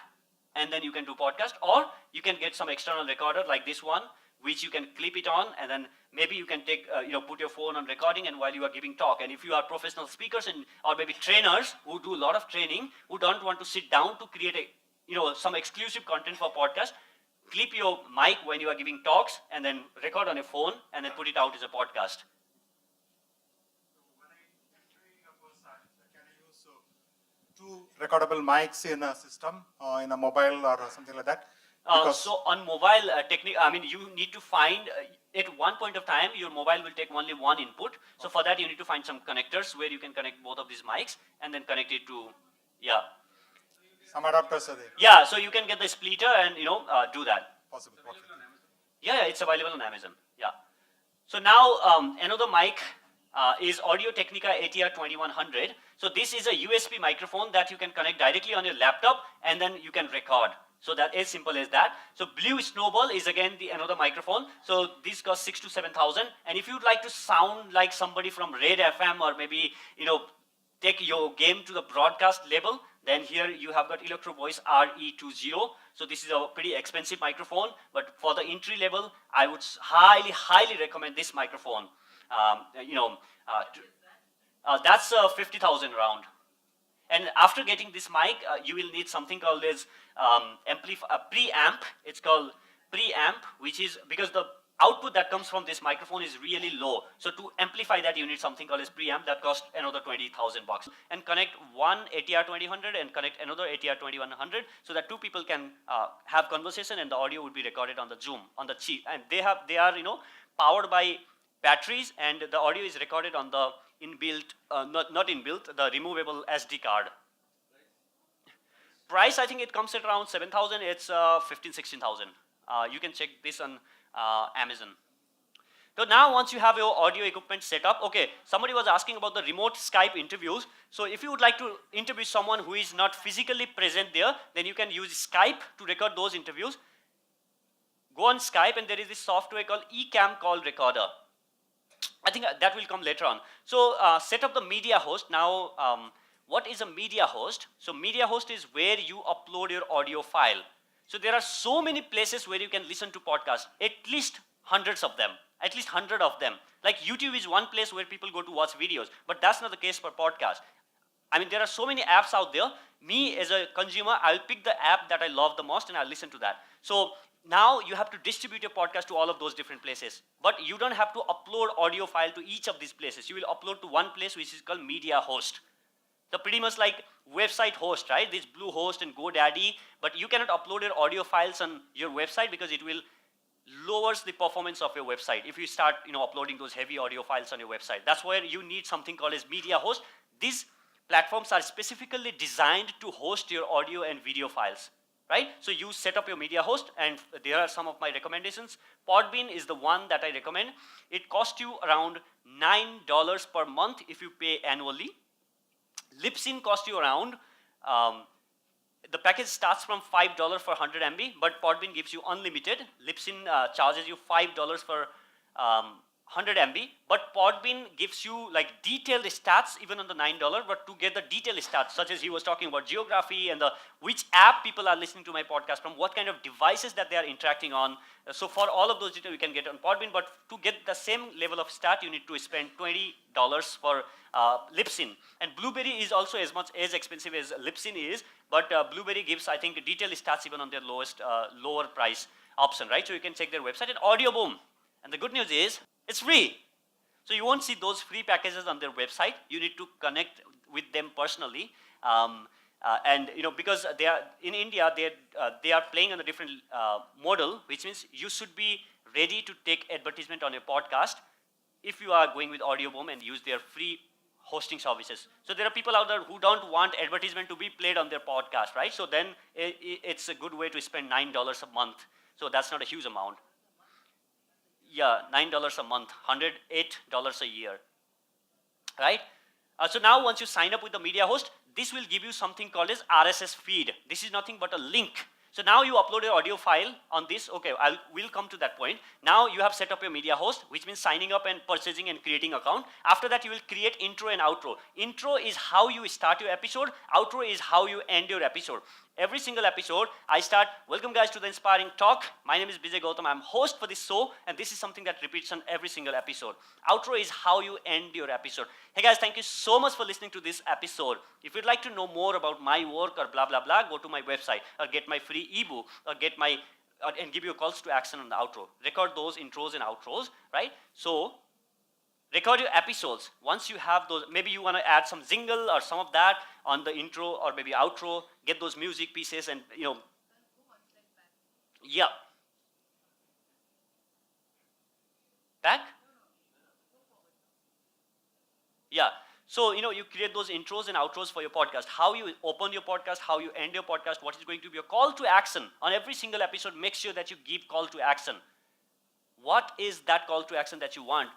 and then you can do podcast. Or you can get some external recorder like this one, which you can clip it on, and then maybe you can take, put your phone on recording, and while you are giving talk. And if you are professional speakers or maybe trainers who do a lot of training, who don't want to sit down to create some exclusive content for podcast, clip your mic when you are giving talks, and then record on your phone, and then put it out as a podcast. When I entering a person, can I use two recordable mics in a system, in a mobile or something like that? So on mobile technique, I mean, you need to find at one point of time your mobile will take only one input. So for that you need to find some connectors where you can connect both of these mics and then connect it to some adapters are there. Yeah, so you can get the splitter and do that. Possible. Okay. Yeah, it's available on Amazon. Yeah. So now another mic is Audio Technica ATR 2100. So this is a USB microphone that you can connect directly on your laptop, and then you can record. So that is simple as that. So Blue Snowball is again another microphone. So this costs 6,000 to 7,000. And if you'd like to sound like somebody from Red FM, or maybe take your game to the broadcast level, then here you have got Electro Voice RE20. So this is a pretty expensive microphone, but for the entry level, I would highly recommend this microphone. That's 50,000 round. And after getting this mic, you will need something called as preamp. It's called preamp, which is because the output that comes from this microphone is really low. So to amplify that, you need something called as preamp that costs another 20,000 bucks. And connect one ATR 2000 and connect another ATR 2100 so that two people can have conversation, and the audio would be recorded on the Zoom, on the chip. And they are powered by batteries, and the audio is recorded on the inbuilt, not inbuilt, the removable SD card. Price, I think it comes at around 7,000. It's 16,000. You can check this on Amazon. So now once you have your audio equipment set up, okay, somebody was asking about the remote Skype interviews. So if you would like to interview someone who is not physically present there, then you can use Skype to record those interviews. Go on Skype, and there is this software called Ecamm Call Recorder. I think that will come later on. So set up the media host. Now, what is a media host? So media host is where you upload your audio file. So there are so many places where you can listen to podcasts, at least hundreds of them, at least 100 of them. Like YouTube is one place where people go to watch videos, but that's not the case for podcasts. I mean, there are so many apps out there. Me as a consumer, I'll pick the app that I love the most and I'll listen to that. So now you have to distribute your podcast to all of those different places. But you don't have to upload audio file to each of these places. You will upload to one place which is called media host. So pretty much like website host, right? This Bluehost and GoDaddy, but you cannot upload your audio files on your website because it will lowers the performance of your website if you start uploading those heavy audio files on your website. That's where you need something called as media host. These platforms are specifically designed to host your audio and video files. right? So you set up your media host, and there are some of my recommendations. Podbean is the one that I recommend. It costs you around $9 per month if you pay annually. Libsyn costs you around, the package starts from $5 for 100 MB, but Podbean gives you unlimited. Libsyn charges you $5 for 100 MB, but Podbean gives you like detailed stats even on the $9. But to get the detailed stats, such as he was talking about geography and the which app people are listening to my podcast from, what kind of devices that they are interacting on. So for all of those details you can get on Podbean, but to get the same level of stat, you need to spend $20 for Libsyn. And Blueberry is also as expensive as Libsyn is, but Blueberry gives, I think, detailed stats even on their lower price option, right? So you can check their website. And Audioboom, and the good news is it's free. So you won't see those free packages on their website. You need to connect with them personally. And because they are in India, they are playing on a different model, which means you should be ready to take advertisement on your podcast if you are going with Audioboom and use their free hosting services. So there are people out there who don't want advertisement to be played on their podcast, right? So then it's a good way to spend $9 a month. So that's not a huge amount. Yeah, $9 a month, $108 a year, right? So now once you sign up with the media host, this will give you something called as RSS feed. This is nothing but a link. So now you upload your audio file on this. Okay, we'll come to that point. Now you have set up your media host, which means signing up and purchasing and creating account. After that, you will create intro and outro. Intro is how you start your episode. Outro is how you end your episode. Every single episode, I start, welcome guys to the Inspiring Talk. My name is Bijay Gautam. I'm host for this show, and this is something that repeats on every single episode. Outro is how you end your episode. Hey guys, thank you so much for listening to this episode. If you'd like to know more about my work or blah, blah, blah, go to my website or get my free ebook or get my, and give you a calls to action on the outro. Record those intros and outros, right? So, record your episodes. Once you have those, maybe you want to add some jingle or some of that on the intro or maybe outro, get those music pieces and, yeah. Back? Yeah. So, you create those intros and outros for your podcast. How you open your podcast, how you end your podcast, what is going to be your call to action. On every single episode, make sure that you give call to action. What is that call to action that you want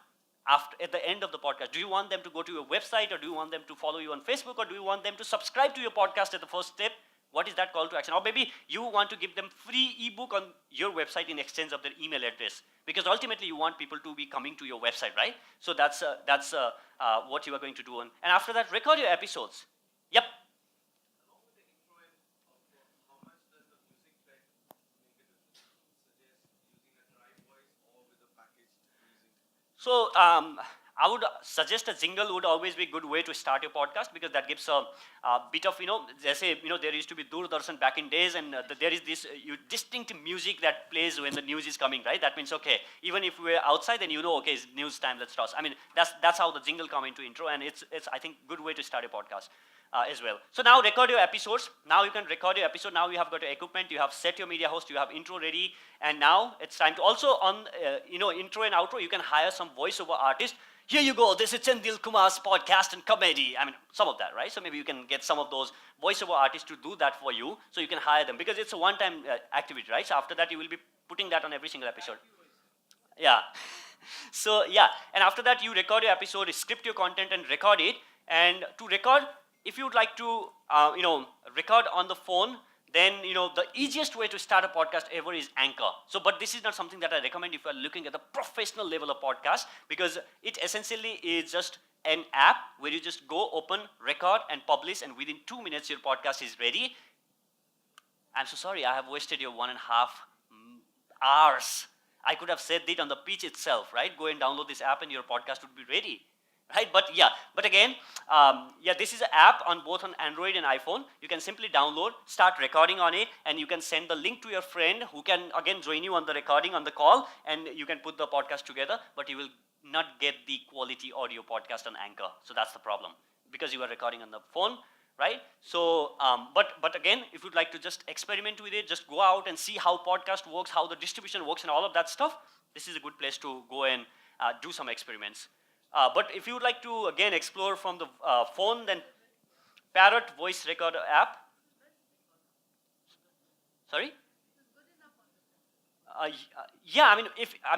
at the end of the podcast? Do you want them to go to your website, or do you want them to follow you on Facebook, or do you want them to subscribe to your podcast at the first step? What is that call to action? Or maybe you want to give them free ebook on your website in exchange of their email address, because ultimately you want people to be coming to your website, right? So that's what you are going to do. And after that, record your episodes. Yep. So I would suggest a jingle would always be a good way to start your podcast, because that gives a bit of, let's say, there used to be Doordarshan back in days, and there is this distinct music that plays when the news is coming, right? That means, okay, even if we're outside, then okay, it's news time, let's toss. I mean, that's how the jingle come into intro, and it's I think, good way to start a podcast. As well. So now record your episodes. Now you can record your episode. Now you have got your equipment, you have set your media host, you have intro ready, and now it's time to also on intro and outro, you can hire some voiceover artist. Here you go, this is Chandil Kumar's podcast and comedy. I mean, some of that, right? So maybe you can get some of those voiceover artists to do that for you, so you can hire them, because it's a one-time activity, right? So after that, you will be putting that on every single episode. Yeah. So yeah, and after that, you record your episode, script your content and record it. And to record, if you'd like to, record on the phone, then, the easiest way to start a podcast ever is Anchor. So, but this is not something that I recommend if you are looking at the professional level of podcast, because it essentially is just an app where you just go, open, record, and publish, and within 2 minutes, your podcast is ready. I'm so sorry, I have wasted your 1.5 hours. I could have said it on the pitch itself, right? Go and download this app and your podcast would be ready. Right, but again, this is an app on both on Android and iPhone. You can simply download, start recording on it, and you can send the link to your friend who can again join you on the recording, on the call, and you can put the podcast together, but you will not get the quality audio podcast on Anchor. So that's the problem, because you are recording on the phone, right? So, but again, if you'd like to just experiment with it, just go out and see how podcast works, how the distribution works, and all of that stuff, this is a good place to go and do some experiments. But if you would like to, again, explore from the phone, then Parrot voice recorder app. Sorry? Yeah,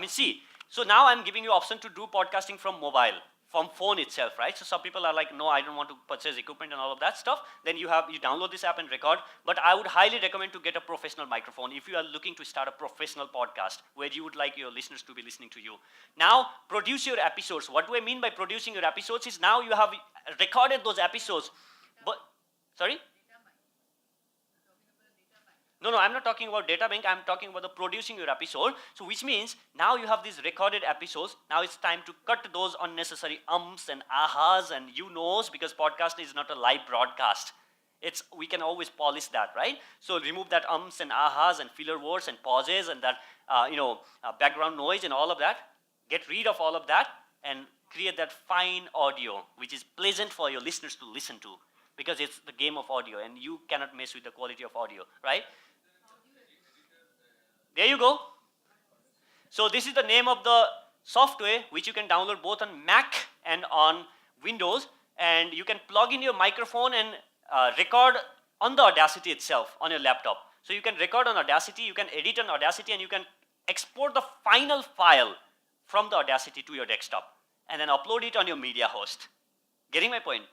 see, so now I'm giving you option to do podcasting from mobile, from phone itself, right? So some people are like, no, I don't want to purchase equipment and all of that stuff. Then you download this app and record. But I would highly recommend to get a professional microphone if you are looking to start a professional podcast where you would like your listeners to be listening to you. Now, produce your episodes. What do I mean by producing your episodes is now you have recorded those episodes. But, sorry? No, I'm not talking about data bank. I'm talking about the producing your episode. So which means now you have these recorded episodes. Now it's time to cut those unnecessary ums and ahas and you knows, because podcast is not a live broadcast. We can always polish that, right? So remove that ums and ahas and filler words and pauses and that background noise and all of that. Get rid of all of that and create that fine audio which is pleasant for your listeners to listen to, because it's the game of audio and you cannot mess with the quality of audio, right? There you go. So this is the name of the software which you can download both on Mac and on Windows, and you can plug in your microphone and record on the Audacity itself on your laptop. So you can record on Audacity, you can edit on Audacity, and you can export the final file from the Audacity to your desktop and then upload it on your media host. Getting my point?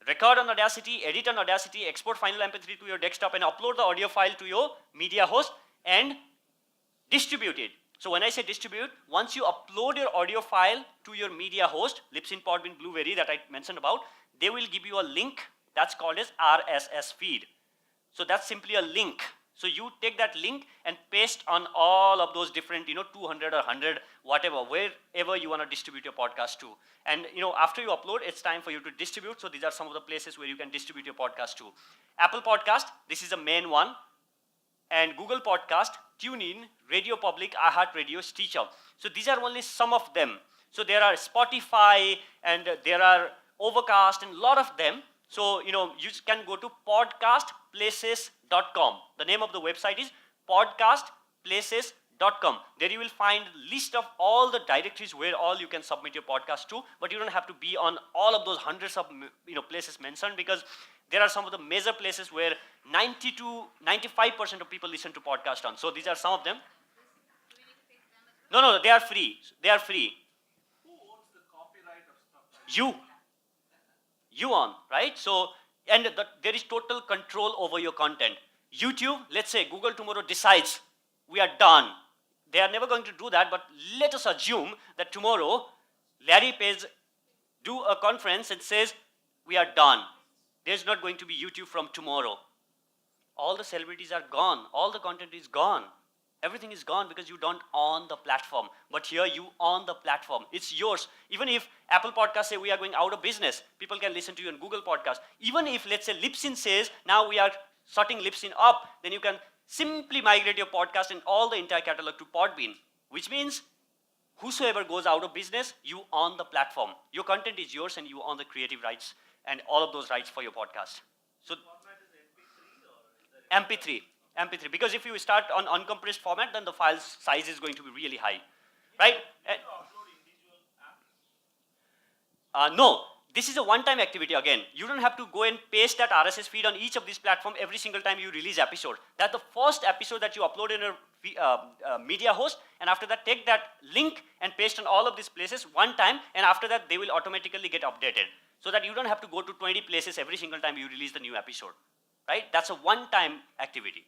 Record on Audacity, edit on Audacity, export final MP3 to your desktop and upload the audio file to your media host and distribute it. So when I say distribute, once you upload your audio file to your media host, Libsyn, Podbean, Blueberry that I mentioned about, they will give you a link that's called as RSS feed. So that's simply a link. So you take that link and paste on all of those different, 200 or 100, whatever, wherever you want to distribute your podcast to. And, after you upload, it's time for you to distribute. So these are some of the places where you can distribute your podcast to. Apple Podcast, this is the main one. And Google Podcast, TuneIn, Radio Public, iHeartRadio, Stitcher. So these are only some of them. So there are Spotify and there are Overcast and a lot of them. So, you can go to podcastplaces.com. The name of the website is podcastplaces.com. There you will find a list of all the directories where all you can submit your podcast to, but you don't have to be on all of those hundreds of places mentioned, because there are some of the major places where 90 to 95% of people listen to podcast on. So these are some of them. No, they are free. They are free. Who owns the copyright of stuff like You own, right? So, and there is total control over your content. YouTube, let's say Google tomorrow decides we are done. They are never going to do that, but let us assume that tomorrow Larry Page do a conference and says we are done. There's not going to be YouTube from tomorrow. All the celebrities are gone. All the content is gone. Everything is gone because you don't own the platform. But here you own the platform. It's yours. Even if Apple Podcasts say we are going out of business, people can listen to you on Google Podcasts. Even if, let's say, Libsyn says now we are shutting Libsyn up, then you can simply migrate your podcast and all the entire catalog to Podbean, which means whosoever goes out of business, you own the platform. Your content is yours and you own the creative rights and all of those rights for your podcast. So MP3, because if you start on uncompressed format, then the file size is going to be really high, right? No, this is a one-time activity again. You don't have to go and paste that RSS feed on each of these platforms every single time you release episode. That's the first episode that you upload in your media host, and after that take that link and paste on all of these places one time, and after that they will automatically get updated, so that you don't have to go to 20 places every single time you release the new episode, right? That's a one-time activity.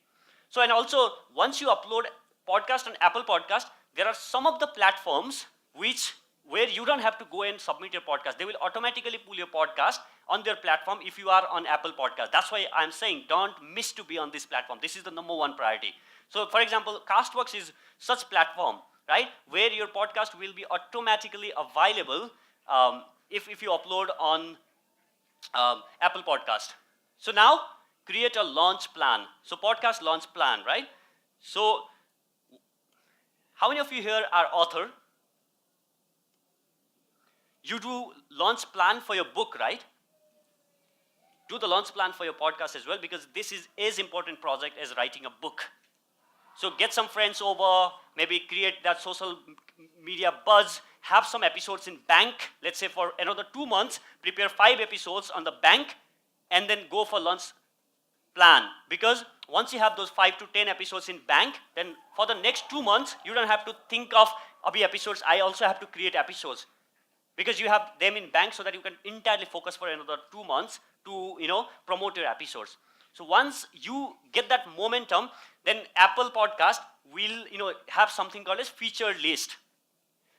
So, and also once you upload podcast on Apple Podcast, there are some of the platforms where you don't have to go and submit your podcast. They will automatically pull your podcast on their platform if you are on Apple Podcast. That's why I'm saying don't miss to be on this platform. This is the #1 priority. So for example, Castworks is such platform, right, where your podcast will be automatically available if you upload on Apple Podcast. So now create a launch plan. So podcast launch plan, right? So how many of you here are author? You do launch plan for your book, right? Do the launch plan for your podcast as well, because this is as important project as writing a book. So get some friends over, maybe create that social media buzz, have some episodes in bank, let's say for another 2 months, prepare 5 episodes on the bank, and then go for launch plan, because once you have those 5 to 10 episodes in bank, then for the next 2 months you don't have to think of abhi episodes. I also have to create episodes, because you have them in bank, so that you can entirely focus for another 2 months to promote your episodes. So once you get that momentum, then Apple Podcast will have something called as featured list.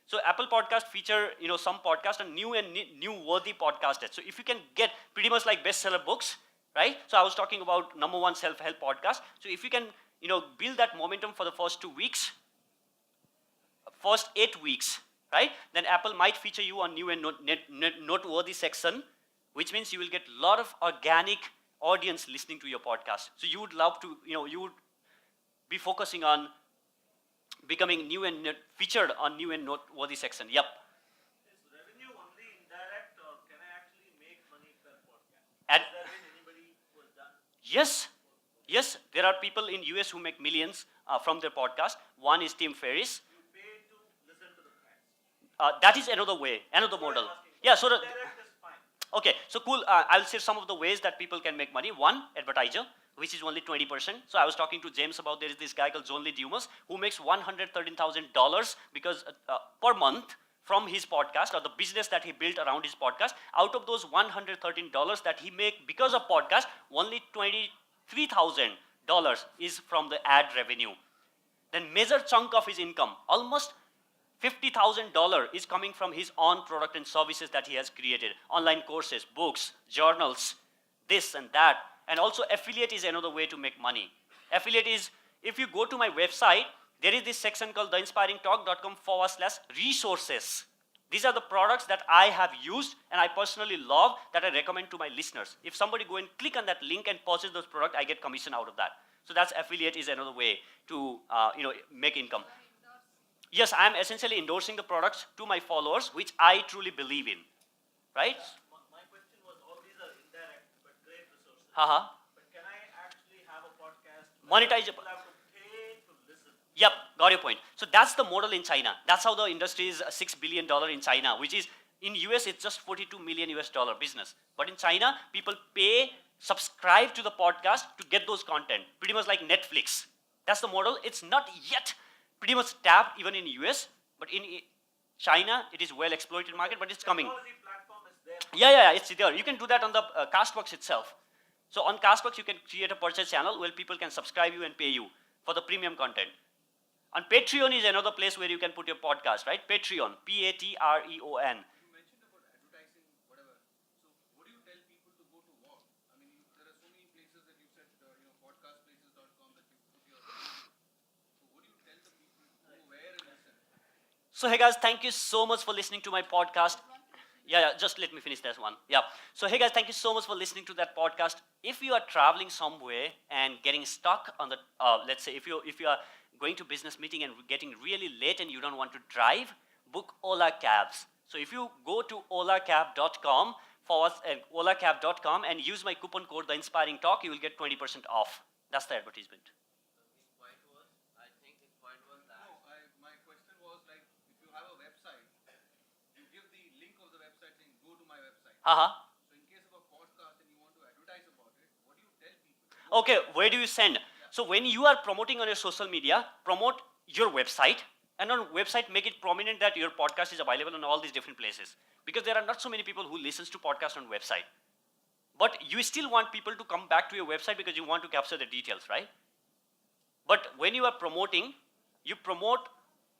So Apple Podcast feature some podcast and new worthy podcasters. So if you can get pretty much like bestseller books, right? So I was talking about number one self-help podcast. So if you can build that momentum for the first 2 weeks, first 8 weeks, right? Then Apple might feature you on new and noteworthy section, which means you will get a lot of organic audience listening to your podcast. So you would love to, you would be focusing on becoming new and featured on new and noteworthy section. Yep. Is revenue only indirect, or can I actually make money per podcast? And Has there been anybody who has done? yes, there are people in US who make millions from their podcast. One is Tim Ferriss. You pay to listen to the facts. That is another way, another model. Yeah, so the, Indirect is fine. okay, so cool. I'll share some of the ways that people can make money. One, advertiser, which is only 20%. So I was talking to James about, there is this guy called John Lee Dumas who makes $113,000 because per month from his podcast, or the business that he built around his podcast. Out of those $113 that he make because of podcast, only $23,000 is from the ad revenue. Then major chunk of his income, almost $50,000, is coming from his own product and services that he has created. Online courses, books, journals, this and that. And also affiliate is another way to make money. Affiliate is, if you go to my website, there is this section called theinspiringtalk.com/resources. These are the products that I have used and I personally love, that I recommend to my listeners. If somebody go and click on that link and purchase those products, I get commission out of that. So that's affiliate is another way to make income. Yes, I'm essentially endorsing the products to my followers, which I truly believe in, right? My question was, all these are indirect but great resources. Haha. But can I actually have a podcast? Monetize. People have to pay to listen. Yep, got your point. So that's the model in China. That's how the industry is $6 billion in China, which is, in US, it's just 42 million US dollar business. But in China, people pay, subscribe to the podcast to get those content, pretty much like Netflix. That's the model. It's not yet pretty much tapped even in US, but in China, it is well exploited market, but it's coming. Technology platform is there. Yeah, it's there. You can do that on the Castbox itself. So on Castbox, you can create a purchase channel where people can subscribe you and pay you for the premium content. And Patreon is another place where you can put your podcast, right? Patreon, Patreon. You mentioned about advertising, whatever. So, what do you tell people to go to what? I mean, there are so many places that you said, podcastplaces.com that you put your. So, what do you tell the people to go where and listen? So hey guys, thank you so much for listening to my podcast. Yeah, just let me finish this one. Yeah. So hey guys, thank you so much for listening to that podcast. If you are traveling somewhere and getting stuck on the, let's say if you are going to business meeting and getting really late and you don't want to drive, book Ola cabs. So if you go to olacab.com olacab.com and use my coupon code TheInspiringTalk, you will get 20% off. That's the advertisement. His point was, I think his point was that. No, my question was like, if you have a website, you give the link of the website saying, go to my website. Haha. So, in case of a podcast and you want to advertise about it, what do you tell people? Okay, where do you send? So when you are promoting on your social media, promote your website, and on website make it prominent that your podcast is available on all these different places, because there are not so many people who listens to podcast on website. But you still want people to come back to your website because you want to capture the details, right? But when you are promoting, you promote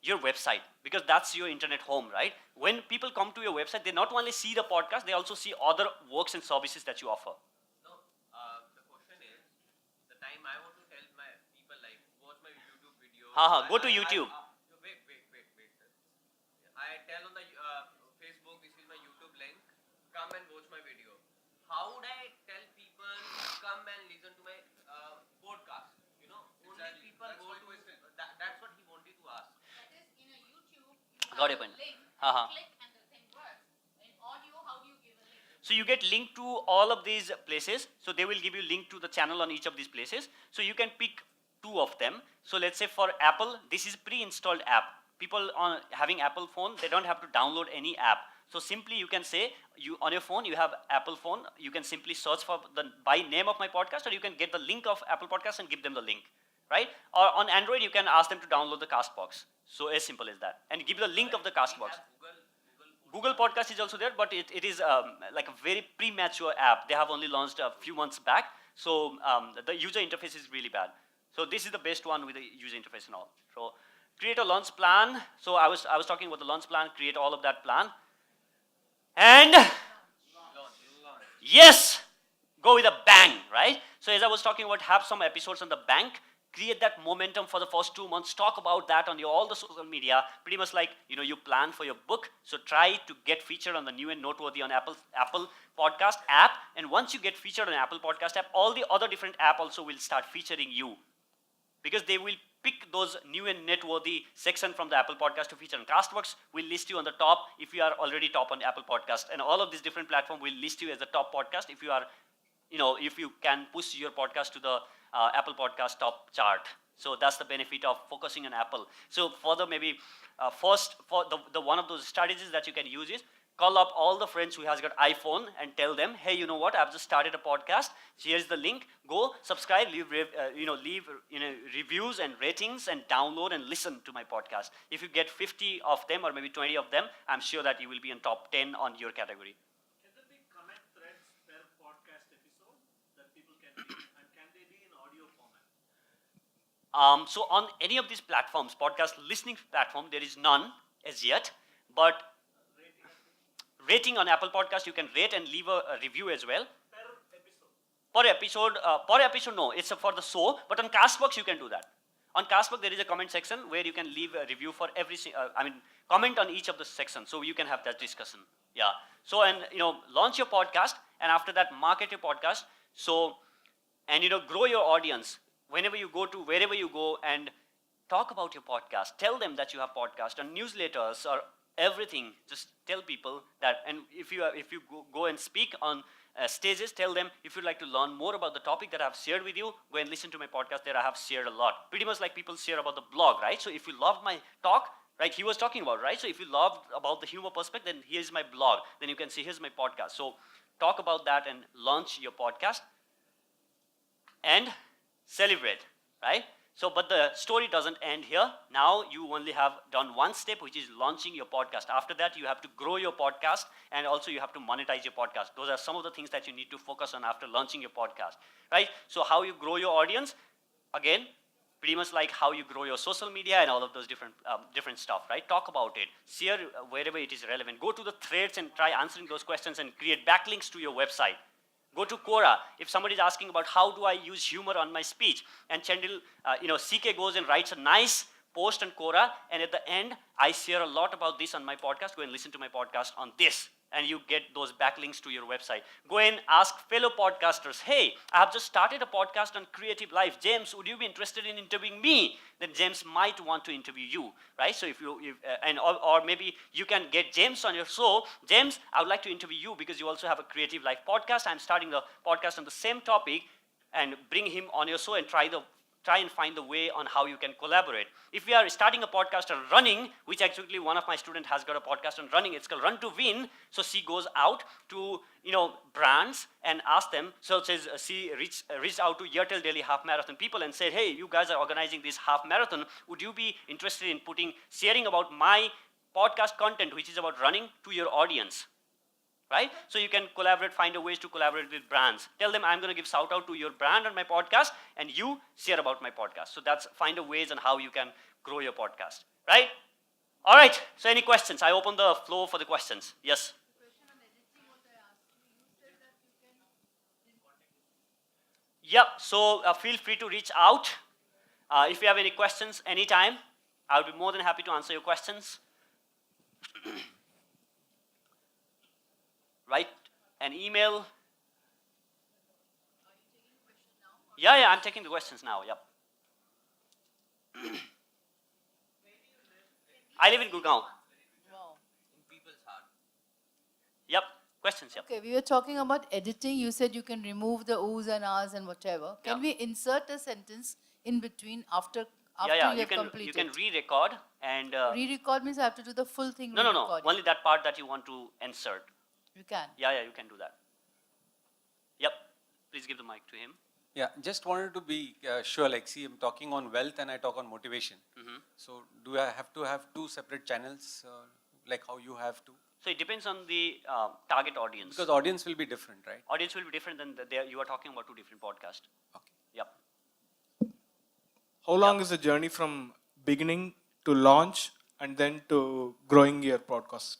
your website because that's your internet home, right? When people come to your website, they not only see the podcast, they also see other works and services that you offer. No, the question is, the time I want to tell my people, like, watch my YouTube video. Go to YouTube. Wait. I tell on the Facebook, this is my YouTube link, come and watch my video. How would I tell people, come and listen to my podcast? You know, only Exactly. people That's go my to, question. that's what he wanted to ask. That is, in a YouTube, you Got have your a point. link, Uh-huh. click and the thing works. In audio, how do you give a link? So you get link to all of these places. So they will give you link to the channel on each of these places. So you can pick 2 of them. So let's say for Apple, this is pre-installed app. People on having Apple phone, they don't have to download any app. So simply you can say, you on your phone, you have Apple phone, you can simply search for the by name of my podcast, or you can get the link of Apple Podcast and give them the link, right? Or on Android, you can ask them to download the Castbox. So as simple as that, and give the link of the Castbox. Google Podcast is also there, but it is like a very premature app. They have only launched a few months back, so the user interface is really bad. So this is the best one with the user interface and all. So create a launch plan. So I was talking about the launch plan. Create all of that plan, and yes, go with a bang, right? So as I was talking about, have some episodes on the bank, create that momentum for the first 2 months, talk about that on your all the social media, pretty much like, you know, you plan for your book. So try to get featured on the new and noteworthy on Apple Podcast app, and once you get featured on Apple Podcast app, all the other different app also will start featuring you, because they will pick those new and noteworthy section from the Apple Podcast to feature. And Castbox will list you on the top if you are already top on Apple Podcast, and all of these different platforms will list you as the top podcast if you are, you know, if you can push your podcast to the Apple Podcast top chart. So that's the benefit of focusing on Apple. So further, maybe first, for the one of those strategies that you can use is call up all the friends who has got iPhone and tell them, hey, you know what, I've just started a podcast. Here's the link. Go subscribe, leave reviews and ratings, and download and listen to my podcast. If you get 50 of them or maybe 20 of them, I'm sure that you will be in top 10 on your category. Can there be comment threads per podcast episode that people can read, and can they be in audio format? So on any of these platforms, podcast listening platform, there is none as yet, but rating on Apple Podcast, you can rate and leave a review as well. Per episode, no, it's for the show, but on Castbox, you can do that. On Castbox, there is a comment section where you can leave a review for every, comment on each of the sections, so you can have that discussion. Yeah. So, and, launch your podcast, and after that, market your podcast. So, and, grow your audience. Whenever you go to, wherever you go, and talk about your podcast. Tell them that you have podcast, and newsletters, or everything. Just tell people that, and if you go and speak on stages, tell them, if you'd like to learn more about the topic that I've shared with you, go and listen to my podcast that I have shared a lot. Pretty much like people share about the blog, right? So if you loved my talk, right, he was talking about, right? So if you loved about the humor perspective, then here's my blog. Then you can see, here's my podcast. So talk about that and launch your podcast and celebrate, right? So, but the story doesn't end here. Now you only have done one step, which is launching your podcast. After that, you have to grow your podcast, and also you have to monetize your podcast. Those are some of the things that you need to focus on after launching your podcast, right? So how you grow your audience, again, pretty much like how you grow your social media and all of those different stuff, right? Talk about it, share wherever it is relevant. Go to the threads and try answering those questions and create backlinks to your website. Go to Quora. If somebody is asking about how do I use humor on my speech, and Chandil, CK goes and writes a nice post on Quora, and at the end, I share a lot about this on my podcast. Go and listen to my podcast on this, and you get those backlinks to your website. Go and ask fellow podcasters, hey, I have just started a podcast on creative life. James, would you be interested in interviewing me? Then James might want to interview you, right? So or maybe you can get James on your show. James, I would like to interview you because you also have a creative life podcast. I'm starting the podcast on the same topic, and bring him on your show and try and find the way on how you can collaborate. If we are starting a podcast on running, which actually one of my students has got a podcast on running, it's called Run to Win. So she goes out to brands and asks them. So it says she reached out to Airtel Delhi Half Marathon people and said, hey, you guys are organizing this half marathon. Would you be interested in sharing about my podcast content, which is about running, to your audience? Right? So you can collaborate, find a ways to collaborate with brands. Tell them, I'm going to give shout out to your brand on my podcast, and you share about my podcast. So that's find a ways on how you can grow your podcast. Right? All right. So any questions? I open the floor for the questions. Yes. Yep. So feel free to reach out. If you have any questions anytime, I'll be more than happy to answer your questions. Write an email. Yeah, I'm taking the questions now. Yep. I live in Gurgaon. Wow. In people's heart. Yep. Questions. Yep. Okay, we were talking about editing. You said you can remove the oohs and ahs and whatever. Can Yeah. we insert a sentence in between after after yeah, you you have can completed. re-record and Re-record means I have to do the full thing no, re-recording. only that part that you want to insert. You can. Yeah, you can do that. Yep. Please give the mic to him. Yeah, just wanted to be sure, like, see, I'm talking on wealth and I talk on motivation. Mhm. So, do I have to have two separate channels, like how you have to? So it depends on the target audience. Because audience will be different, right? Audience will be different than you are talking about two different podcasts. Okay. Yep. How long is the journey from beginning to launch and then to growing your podcast?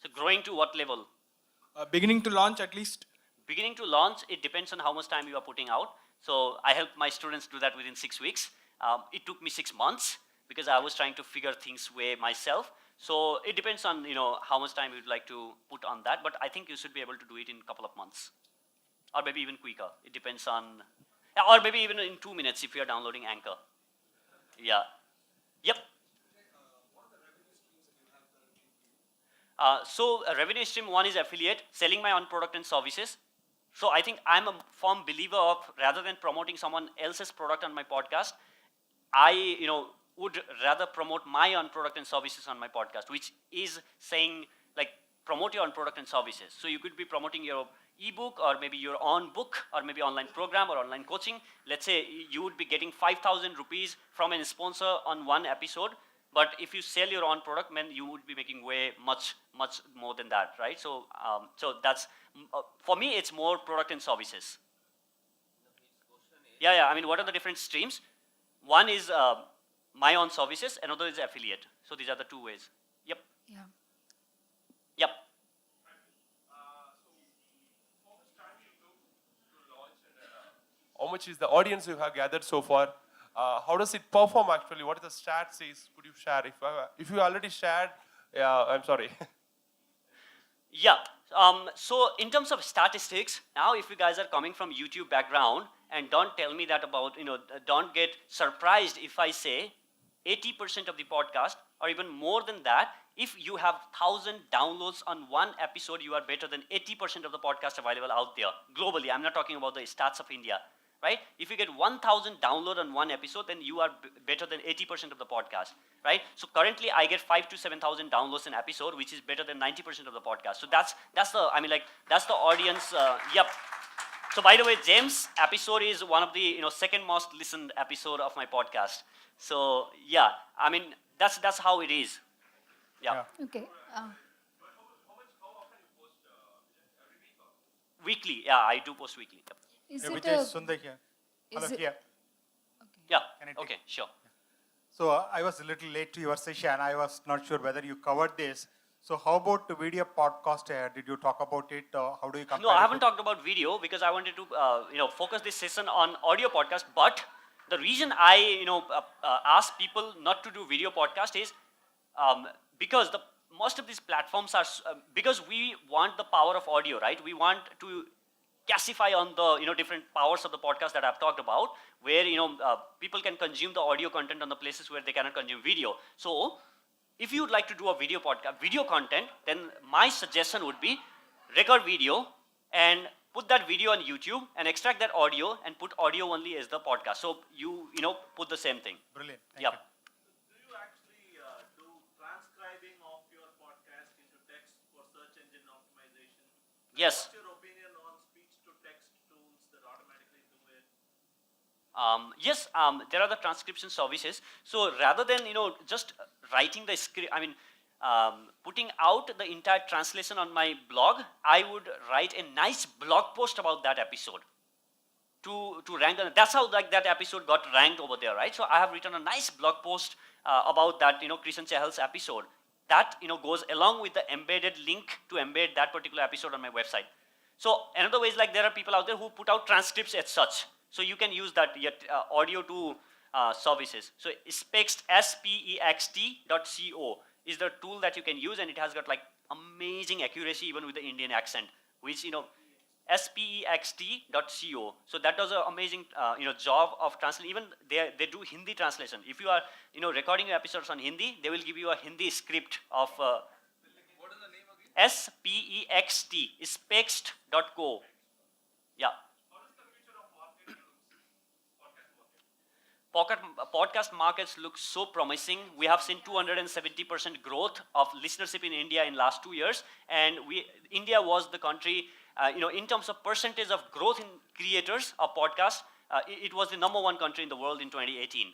So growing to what level? Beginning to launch at least. Beginning to launch, it depends on how much time you are putting out. So I help my students do that within 6 weeks. It took me 6 months because I was trying to figure things way myself. So it depends on how much time you'd like to put on that. But I think you should be able to do it in a couple of months, or maybe even quicker. It depends on, or maybe even in 2 minutes if you are downloading Anchor. Yeah. Yep. So a revenue stream one is affiliate, selling my own product and services. So I think I'm a firm believer of rather than promoting someone else's product on my podcast, I would rather promote my own product and services on my podcast, which is saying like promote your own product and services. So you could be promoting your ebook or maybe your own book or maybe online program or online coaching. Let's say you would be getting 5,000 rupees from a sponsor on one episode. But if you sell your own product, then you would be making way much more than that, right? So that's for me, it's more product and services. Yeah. I mean, what are the different streams? One is my own services, another is affiliate. So these are the two ways. Yep. Yeah. Yep. How much is the audience you have gathered so far? How does it perform actually? What is the stats is? Could you share? If you already shared, I'm sorry. Yeah. So in terms of statistics, now if you guys are coming from YouTube background, and don't tell me that about, don't get surprised if I say 80% of the podcast, or even more than that, if you have 1,000 downloads on one episode, you are better than 80% of the podcast available out there globally. I'm not talking about the stats of India, right? If you get 1,000 download on one episode, then you are better than 80% of the podcast, right? So currently I get 5,000 to 7,000 downloads an episode, which is better than 90% of the podcast. So that's the audience. Yep. So by the way, James' episode is one of the second most listened episode of my podcast. So yeah, I mean that's how it is. Yeah. Okay. Weekly. Yeah, I do post weekly. Yep. Is Yeah, it Bijay, a, Sundar here. Hello, is it- here. Yeah. Can I take- Okay. Sure. So I was a little late to your session. I was not sure whether you covered this. So how about the video podcast? Did you talk about it? How do you compare No, I it haven't to- talked about video because I wanted to focus this session on audio podcast. But the reason I ask people not to do video podcast is because most of these platforms are because we want the power of audio, right? We want to classify on the different powers of the podcast that I've talked about, where people can consume the audio content on the places where they cannot consume video. So if you would like to do a video podcast, video content, then my suggestion would be record video and put that video on YouTube and extract that audio and put audio only as the podcast. So you put the same thing. Brilliant. Thank Yep. you. Do you actually do transcribing of your podcast into text for search engine optimization? Yes. What's your opinion on speech-to-text tools that automatically do it? Yes, there are the transcription services. So rather than just writing the script, I mean putting out the entire translation on my blog, I would write a nice blog post about that episode to rank. That's how that episode got ranked over there, right? So I have written a nice blog post about that Krishan Chahal's episode. That goes along with the embedded link to embed that particular episode on my website. So another way is like there are people out there who put out transcripts as such. So you can use that audio to services. So spext.co is the tool that you can use, and it has got like amazing accuracy even with the Indian accent, which spext.co. So that does an amazing job of translation. Even they do Hindi translation. If you are recording your episodes on Hindi, they will give you a Hindi script of What is the name again? spext, spext.co. Yeah. podcast markets look so promising. We have seen 270% growth of listenership in India in last 2 years, and India was the country, in terms of percentage of growth in creators of podcasts, it was the number one country in the world in 2018.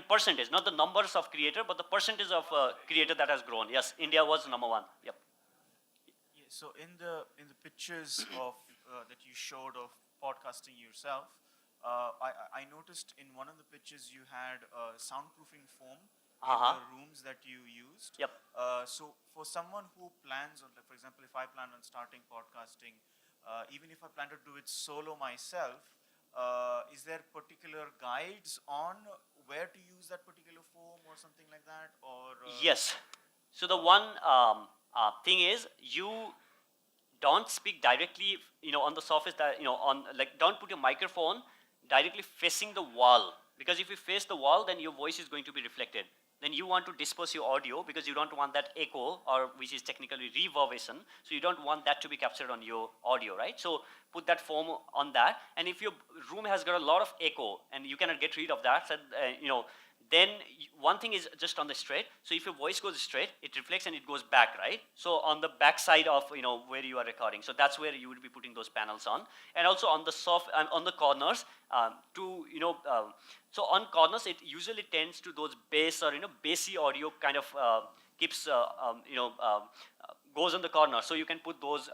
Percentage, not the numbers of creator, but the percentage of creator that has grown. Yes, India was number one. Yep. Yeah, so in the pictures of that you showed of podcasting yourself, I noticed in one of the pictures you had soundproofing foam in the rooms that you used. Yep. So for someone who plans on, like, for example, if I plan on starting podcasting, even if I plan to do it solo myself, is there particular guides on where to use that particular foam or something like that, or? Yes. So the one thing is, you don't speak directly, on the surface that, don't put your microphone directly facing the wall, because if you face the wall, then your voice is going to be reflected. Then you want to disperse your audio because you don't want that echo, or which is technically reverberation. So you don't want that to be captured on your audio, right? So put that foam on that. And if your room has got a lot of echo and you cannot get rid of that, then one thing is just on the straight. So if your voice goes straight, it reflects and it goes back, right? So on the back side of where you are recording. So that's where you would be putting those panels on, and also on the on the corners so on corners it usually tends to those bass or bassy audio kind of keeps goes on the corner. So you can put those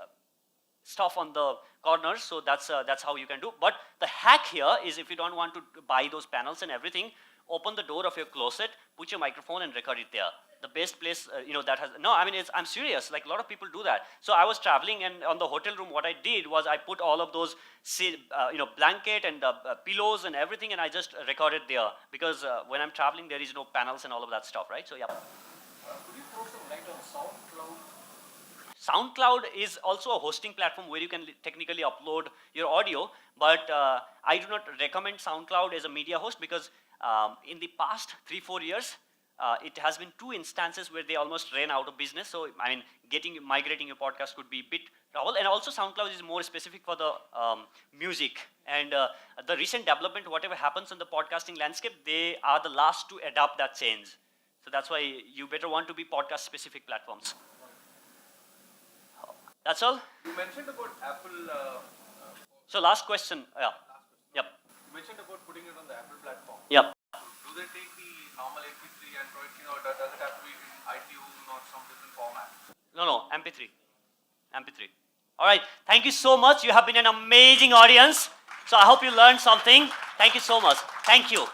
stuff on the corners. So that's how you can do. But the hack here is, if you don't want to buy those panels and everything, open the door of your closet, put your microphone and record it there. The best place, that has, no, I mean, I'm serious, like a lot of people do that. So I was traveling, and on the hotel room, what I did was I put all of those, blanket and pillows and everything, and I just recorded there, because when I'm traveling, there is no panels and all of that stuff, right? So yeah. Could you throw some light on SoundCloud? SoundCloud is also a hosting platform where you can technically upload your audio, but I do not recommend SoundCloud as a media host, because in the past 3-4 years, it has been 2 instances where they almost ran out of business. So I mean, migrating your podcast could be a bit trouble. And also SoundCloud is more specific for the music. And the recent development, whatever happens in the podcasting landscape, they are the last to adopt that change. So that's why you better want to be podcast specific platforms. That's all. You mentioned about Apple. So last question. Yeah. Yep. You mentioned about putting it on the Apple platform. Yep. Do they take the normal MP3 and projecting, or does it have to be in iTunes or some different format? No, MP3. All right. Thank you so much. You have been an amazing audience. So I hope you learned something. Thank you so much. Thank you.